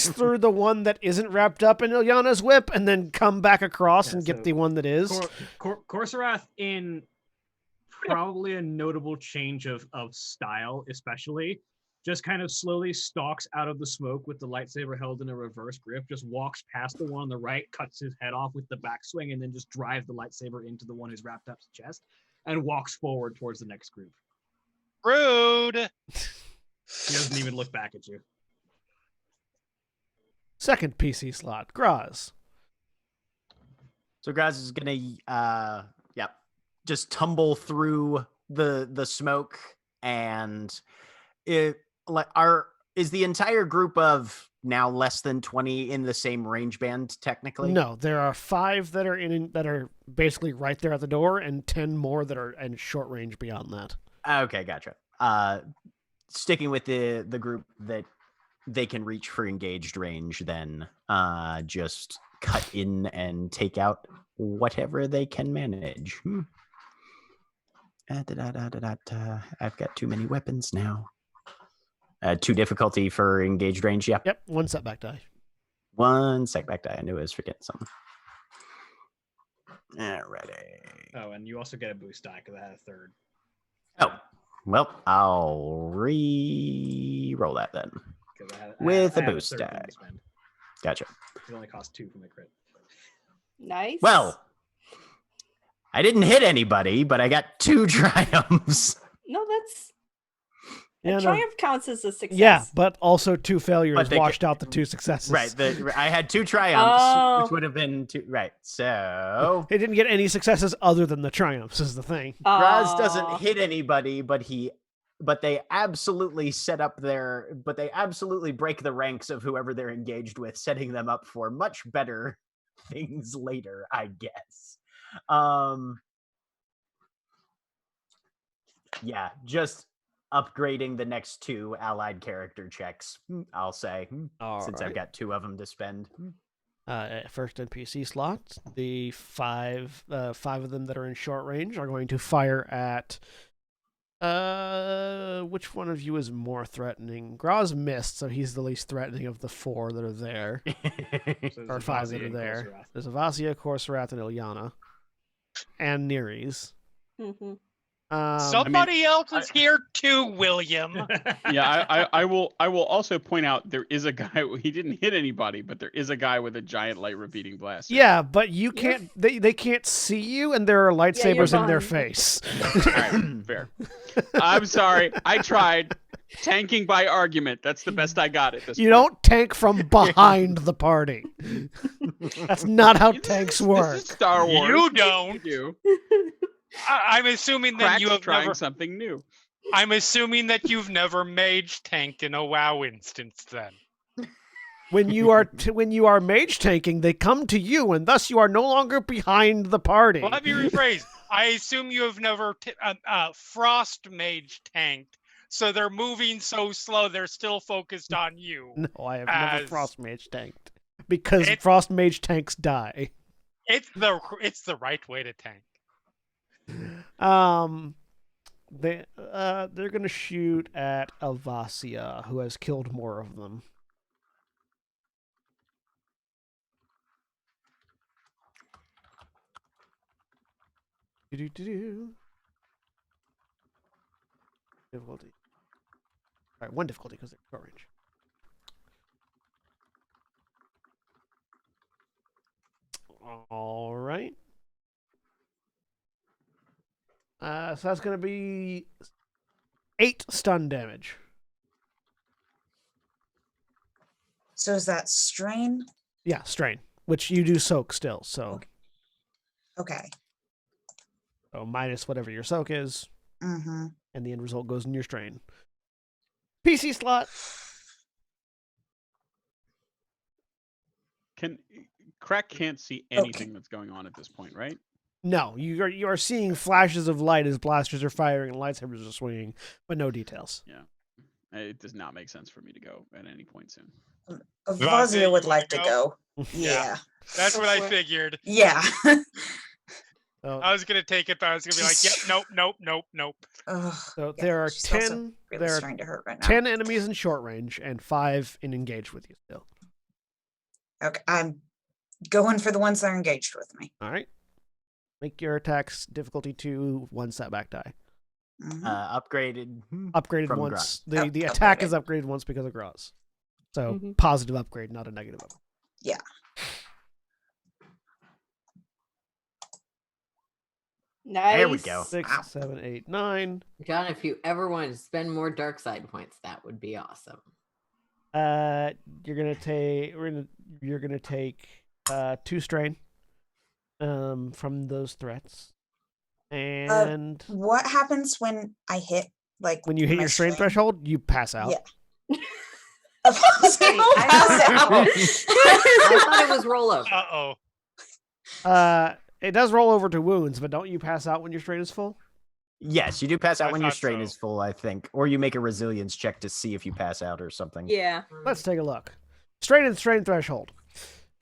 through the one that isn't wrapped up in Ilyana's whip, and then come back across and so get the one that is. Corsorath, in probably a notable change of style, especially, just kind of slowly stalks out of the smoke with the lightsaber held in a reverse grip, just walks past the one on the right, cuts his head off with the backswing, and then just drives the lightsaber into the one who's wrapped up's chest, and walks forward towards the next group. Rude. He doesn't even look back at you. Second PC slot, Graz. So Graz is gonna just tumble through the smoke, and is the entire group of now less than 20 in the same range band technically? No, there are 5 that are basically right there at the door, and 10 more that are in short range beyond that. Okay, gotcha. Sticking with the group that they can reach for engaged range, then just cut in and take out whatever they can manage. I've got too many weapons now. 2 difficulty for engaged range. Yeah. Yep, 1 setback die. 1 setback die. I knew I was forgetting something. Alrighty. Oh, and you also get a boost die because I had a third. Oh, well, I'll re-roll that then. 'Cause With I a had boost third die. thing to spend. Gotcha. It only costs 2 from the crit. Nice. Well, I didn't hit anybody, but I got 2 triumphs. No, that's Yeah, a no. triumph counts as a success. Yeah, but also 2 failures But they washed out the 2 successes. Right. I had 2 triumphs, Oh. which would have been 2. Right. So It didn't get any successes other than the triumphs, is the thing. Graz doesn't Aw. hit anybody, but they absolutely but they absolutely break the ranks of whoever they're engaged with, setting them up for much better things later, I guess. Yeah, just upgrading the next 2 allied character checks, I'll say, since I've got 2 of them to spend. First NPC slot, the 5 of them that are in short range are going to fire at. Which one of you is more threatening? Graz missed, so he's the least threatening of the 4 that are there, So or there's 5 Avasia that are and there. Korsorath. There's Avasia, Korsarath, and Ilyana, and Neres. Mhm. Somebody else is here too, William. Yeah, I will also point out there is a guy. He didn't hit anybody, but there is a guy with a giant light repeating blaster. Yeah, but you can't. They can't see you, and there are lightsabers in their behind. face. All right, fair. I'm sorry. I tried tanking by argument. That's the best I got at this You point. don't tank from behind the party. That's not how tanks work. This is Star Wars. You What do don't. you do? I'm assuming that Crack's you have trying never. something new. I'm assuming that you've never mage tanked in a WoW instance. Then When you are mage tanking, they come to you, and thus you are no longer behind the party. well, let me rephrase. I assume you have never frost mage tanked, so they're moving so slow they're still focused on you. No, I have never As- frost mage tanked because It- frost mage tanks die. It's the right way to tank. They're gonna shoot at Avasia, who has killed more of them. Do-do-do-do. Difficulty. All right, 1 difficulty because they're short range. All right. So that's going to be 8 stun damage. So is that strain? Yeah, strain, which you do soak still. So, Okay. so minus whatever your soak is, Mm-hmm. and the end result goes in your strain. PC slot. Crack can't see anything that's going on at this point, right? No, you are seeing flashes of light as blasters are firing and lightsabers are swinging, but no details. It does not make sense for me to go at any point soon. Avazia would you like to wanna go. Yeah. Yeah. That's what I Go for it. figured. Yeah. So, I was gonna take it, but I was gonna be like, "Yep, nope." Ugh, so yeah, there are she's also 10. really There are starting to hurt right now. 10 enemies in short range and 5 in engaged with you still. Okay, I'm going for the ones that are engaged with me. All right. Make your attacks difficulty 2, 1 setback die. Mhm. Upgraded. Upgraded From once. Oh, The attack upgraded. is upgraded once because of Graz. So Mhm. positive upgrade, not a negative upgrade. Yeah. Nice. There we go. 6, Ow. 7, 8, 9. John, if you ever wanted to spend more dark side points, that would be awesome. You're gonna take 2 strain from those threats. And What happens when I hit like when you hit my your strain threshold, you pass out. Yeah. Hey, I I thought it was rollover. Uh-oh. It does roll over to wounds, but don't you pass out when your strain is full? Yes, you do pass out I when your thought strain so. is full, I think. Or you make a resilience check to see if you pass out or something. Yeah. Let's take a look. Strain and strain threshold.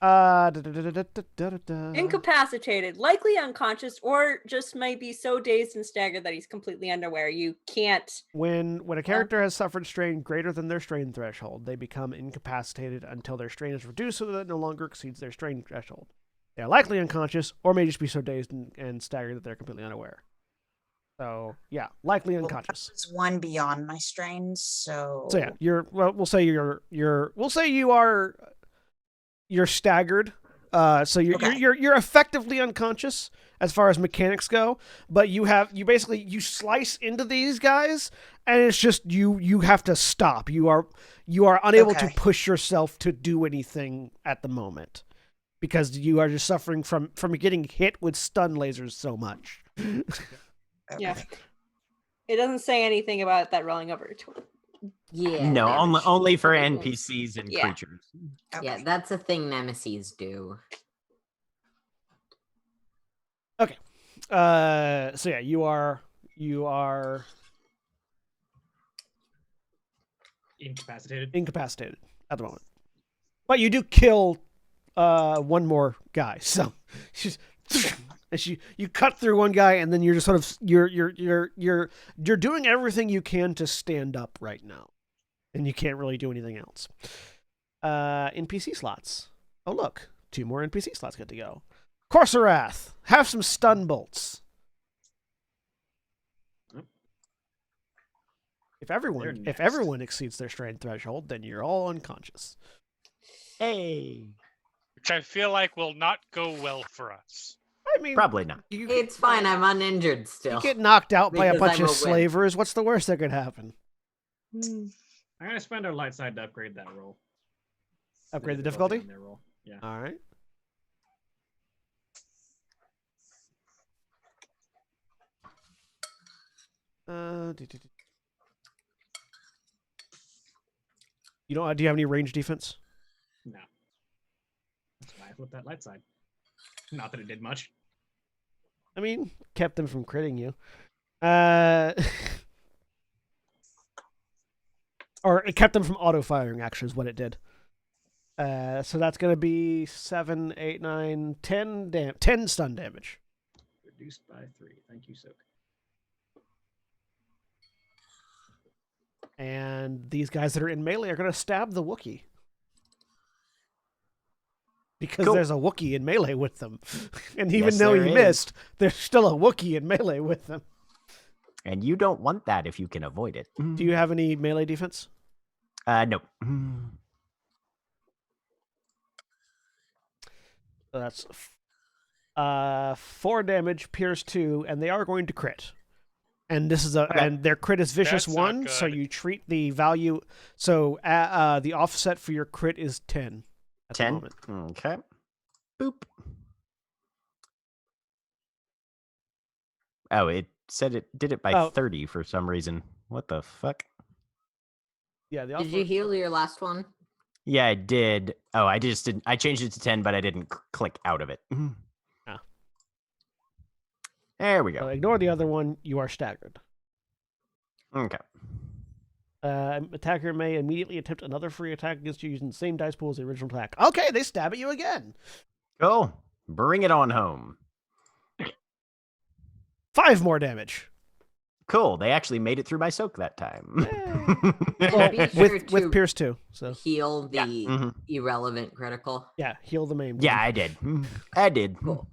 Incapacitated, likely unconscious, or just might be so dazed and staggered that he's completely unaware. You can't. When a character has suffered strain greater than their strain threshold, they become incapacitated until their strain is reduced so that it no longer exceeds their strain threshold. They are likely unconscious, or may just be so dazed and staggered that they're completely unaware. So yeah, likely Well, unconscious. It's one beyond my strains, so. So yeah, we'll say you're staggered. So Okay. you're effectively unconscious as far as mechanics go, but you basically slice into these guys, and it's just you have to stop. You are unable to Okay. push yourself to do anything at the moment because you are just suffering from getting hit with stun lasers so much. Yeah. Okay. It doesn't say anything about that rolling over to Yeah. No, damage. only for Damage. NPCs and Yeah. creatures. Okay. Yeah, that's a thing nemesis do. So yeah, you are Incapacitated. incapacitated at the moment, but you do kill one more guy. So you cut through one guy, and then you're just sort of you're doing everything you can to stand up right now, and you can't really do anything else. NPC slots. Oh look, 2 more NPC slots get to go. Corsarath, have some stun bolts. If everyone exceeds their strain threshold, then you're all unconscious. Hey. Which I feel like will not go well for us. I mean, Probably not. It's fine. I'm uninjured still. You get knocked out by a Because bunch I'm of a wimp. slavers. What's the worst that could happen? I'm gonna spend our light side to upgrade that roll. Upgrade the difficulty? on their roll. Yeah. All right. You don't? Do you have any range defense? No. That's why I flipped that light side. Not that it did much. I mean, kept them from critting you. Or it kept them from auto firing. Actually, is what it did. So that's gonna be 7, 8, 9, 10 10 stun damage. Reduced by 3. Thank you, Soak. And these guys that are in melee are gonna stab the Wookiee. Because Cool. there's a Wookiee in melee with them. And even Yes, though there he is. missed, there's still a Wookiee in melee with them. And you don't want that if you can avoid it. Do you have any melee defense? Nope. So that's 4 damage, pierce 2, and they are going to crit. And this is and their crit is vicious That's not 1, so good. you treat the value. So the offset for your crit is 10 at the 10? moment. Okay. Boop. Oh, it said it did it by Oh. 30 for some reason. What the fuck? Yeah, the Did you heal your last one? Yeah, I did. Oh, I just didn't. I changed it to 10, but I didn't click out of it. Ah. There we So go. ignore the other one. You are staggered. Okay. Attacker may immediately attempt another free attack against you using the same dice pool as the original attack. Okay, they stab at you again. Cool. Bring it on home. 5 more damage. Cool. They actually made it through my soak that time. Well, Be sure with to Pierce 2. So heal the Yeah. Mhm. irrelevant critical. yeah, heal the main. Yeah, I did. I did. Cool.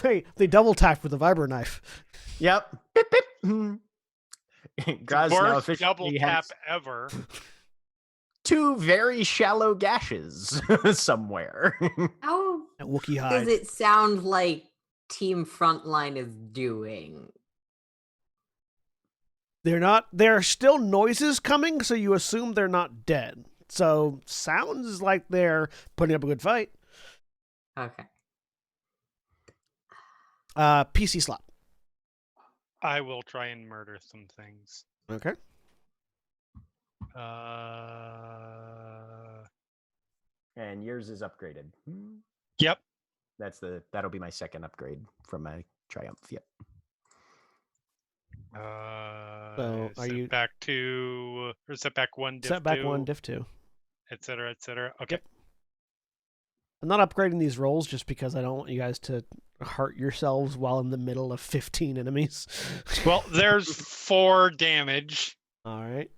They double tap with the vibro knife. Yep. Beep, beep. Graz now Worst double officially tap has ever. 2 very shallow gashes somewhere. How At Wookiee does hide. it sound like Team Frontline is doing? There are still noises coming, so you assume they're not dead. So sounds like they're putting up a good fight. Okay. PC slot. I will try and murder some things. Okay. And yours is upgraded. Yep. That'll be my second upgrade from my Triumph. Yep. So, are you back to or setback 1, diff setback 2, 1, diff 2? et cetera, et cetera? Okay. Yep. I'm not upgrading these rolls just because I don't want you guys to hurt yourselves while in the middle of 15 enemies. Well, there's 4 damage. All right.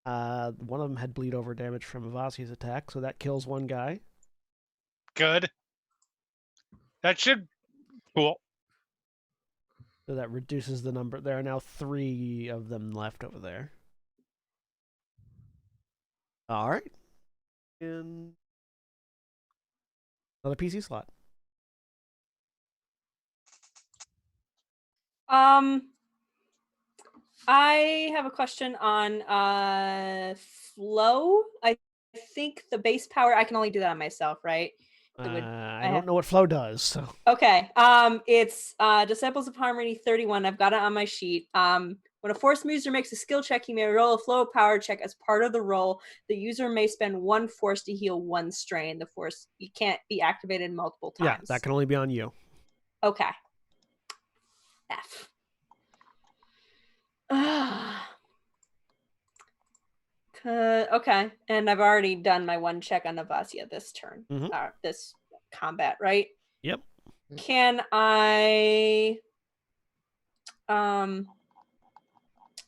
One of them had bleed over damage from Avasi's attack, so that kills one guy. Good. That should cool. So that reduces the number. There are now 3 of them left over there. All right. And another PC slot. I have a question on flow. I think the base power I can only do that on myself, right? I don't know what flow does. So Okay. It's Disciples of Harmony 31. I've got it on my sheet. When a force user makes a skill check, he may roll a flow power check as part of the roll. The user may spend 1 force to heal 1 strain. The force can't be activated multiple times. yeah, that can only be on you. Okay. F. Okay, and I've already done my 1 check on Navasia this turn. This combat, right? Yep. Can I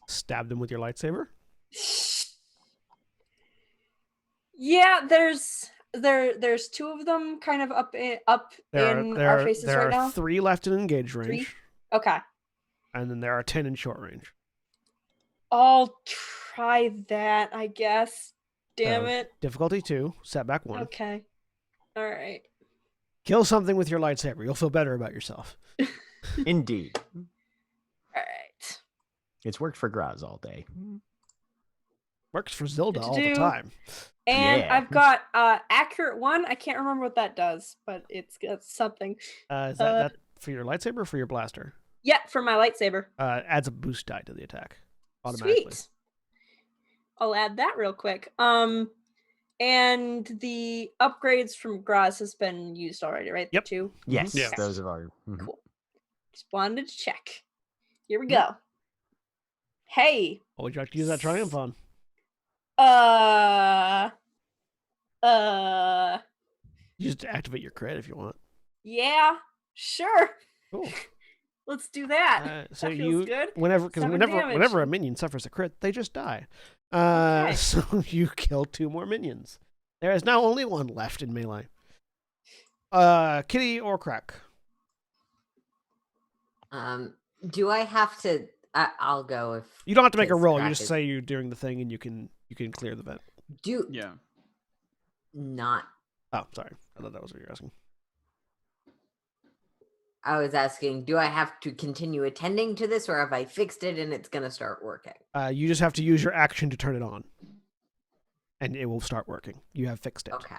Stab them with your lightsaber? Yeah, there's 2 of them kind of up in our faces there right are now. 3 left in engage 3? range. Okay. And then there are 10 in short range. I'll try that, I guess. Damn it. Difficulty 2, setback 1. Okay. All right. Kill something with your lightsaber. You'll feel better about yourself. Indeed. All right. It's worked for Graz all day. Works for Zilda all the time. And Yeah. I've got accurate 1. I can't remember what that does, but it's something. Is that for your lightsaber or for your blaster? Yeah, for my lightsaber. Adds a boost die to the attack automatically. Sweet. I'll add that real quick. And the upgrades from Graz has been used already, right? Yep. The 2? Yes, Yeah. those of our. Cool. Just wanted to check. Here we go. Hey. What would you like to use that triumph on? You just activate your crit if you want. Yeah, sure. Cool. Let's do that. So that you feels good. whenever 7 damage. whenever a minion suffers a crit, they just die. Okay. So you kill 2 more minions. There is now only 1 left in melee. Kitty or Crack? Do I have to? I'll go if You don't have to make a Yes, roll. You Crack just is- say you're doing the thing, and you can clear the vent. do Yeah. not. Oh, sorry. I thought that was what you're asking. I was asking, do I have to continue attending to this, or have I fixed it and it's gonna start working? You just have to use your action to turn it on, and it will start working. You have fixed it. Okay.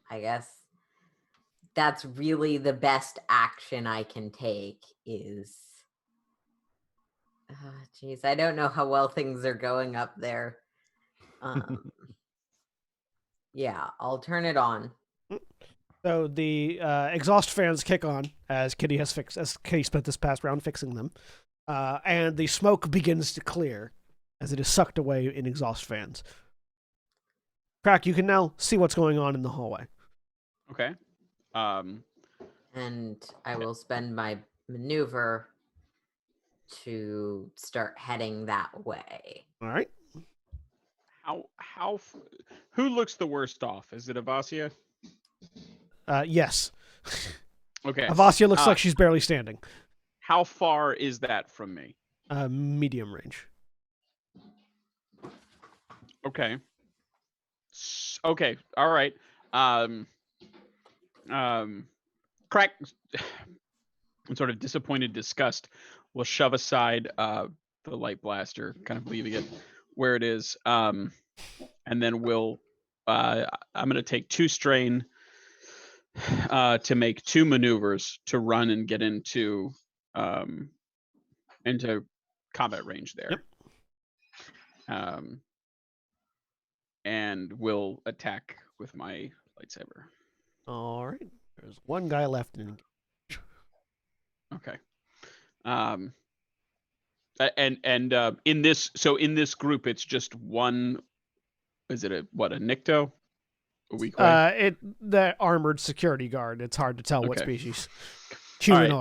I guess that's really the best action I can take is. Jeez, I don't know how well things are going up there. Yeah, I'll turn it on. So the exhaust fans kick on as Kitty spent this past round fixing them, and the smoke begins to clear as it is sucked away in exhaust fans. Crack, you can now see what's going on in the hallway. Okay. And I will spend my maneuver to start heading that way. All right. Who looks the worst off? Is it Avasia? Yes. Okay. Avasia looks like she's barely standing. How far is that from me? Medium range. Okay. Okay. All right. Crack, in sort of disappointed disgust, will shove aside the light blaster, kind of leaving it where it is, and then we'll. I'm going to take 2 strain to make 2 maneuvers to run and get into combat range there. Yep. And we'll attack with my lightsaber. All right. There's 1 guy left in. Okay. In this group, it's just one. Is it a Nikto? A weak way? The armored security guard. It's hard to tell what Okay. species. All right,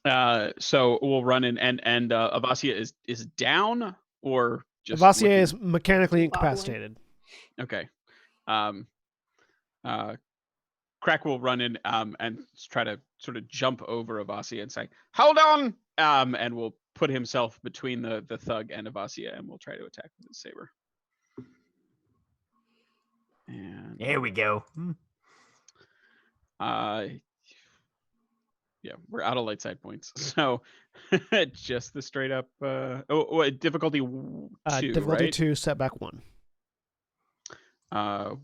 Humanoid. So we'll run in, and Avasia is down or just Avasia looking? is mechanically Wobbling. incapacitated. Okay. Crack will run in and try to sort of jump over Avasia and say, "Hold on!" And will put himself between the thug and Avasia, and will try to attack with his saber. And There we go. yeah, we're out of light side points, so just the straight up difficulty 2, Difficulty right? 2, setback 1. Okay.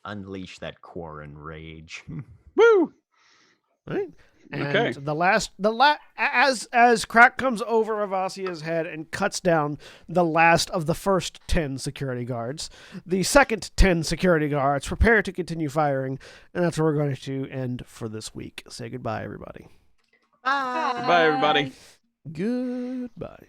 Unleash that Quarren rage. Woo! Right? And Okay. as Crack comes over Avasia's head and cuts down the last of the first 10 security guards, the second 10 security guards prepare to continue firing, and that's where we're going to end for this week. Say goodbye, everybody. Bye. Bye, everybody. Goodbye.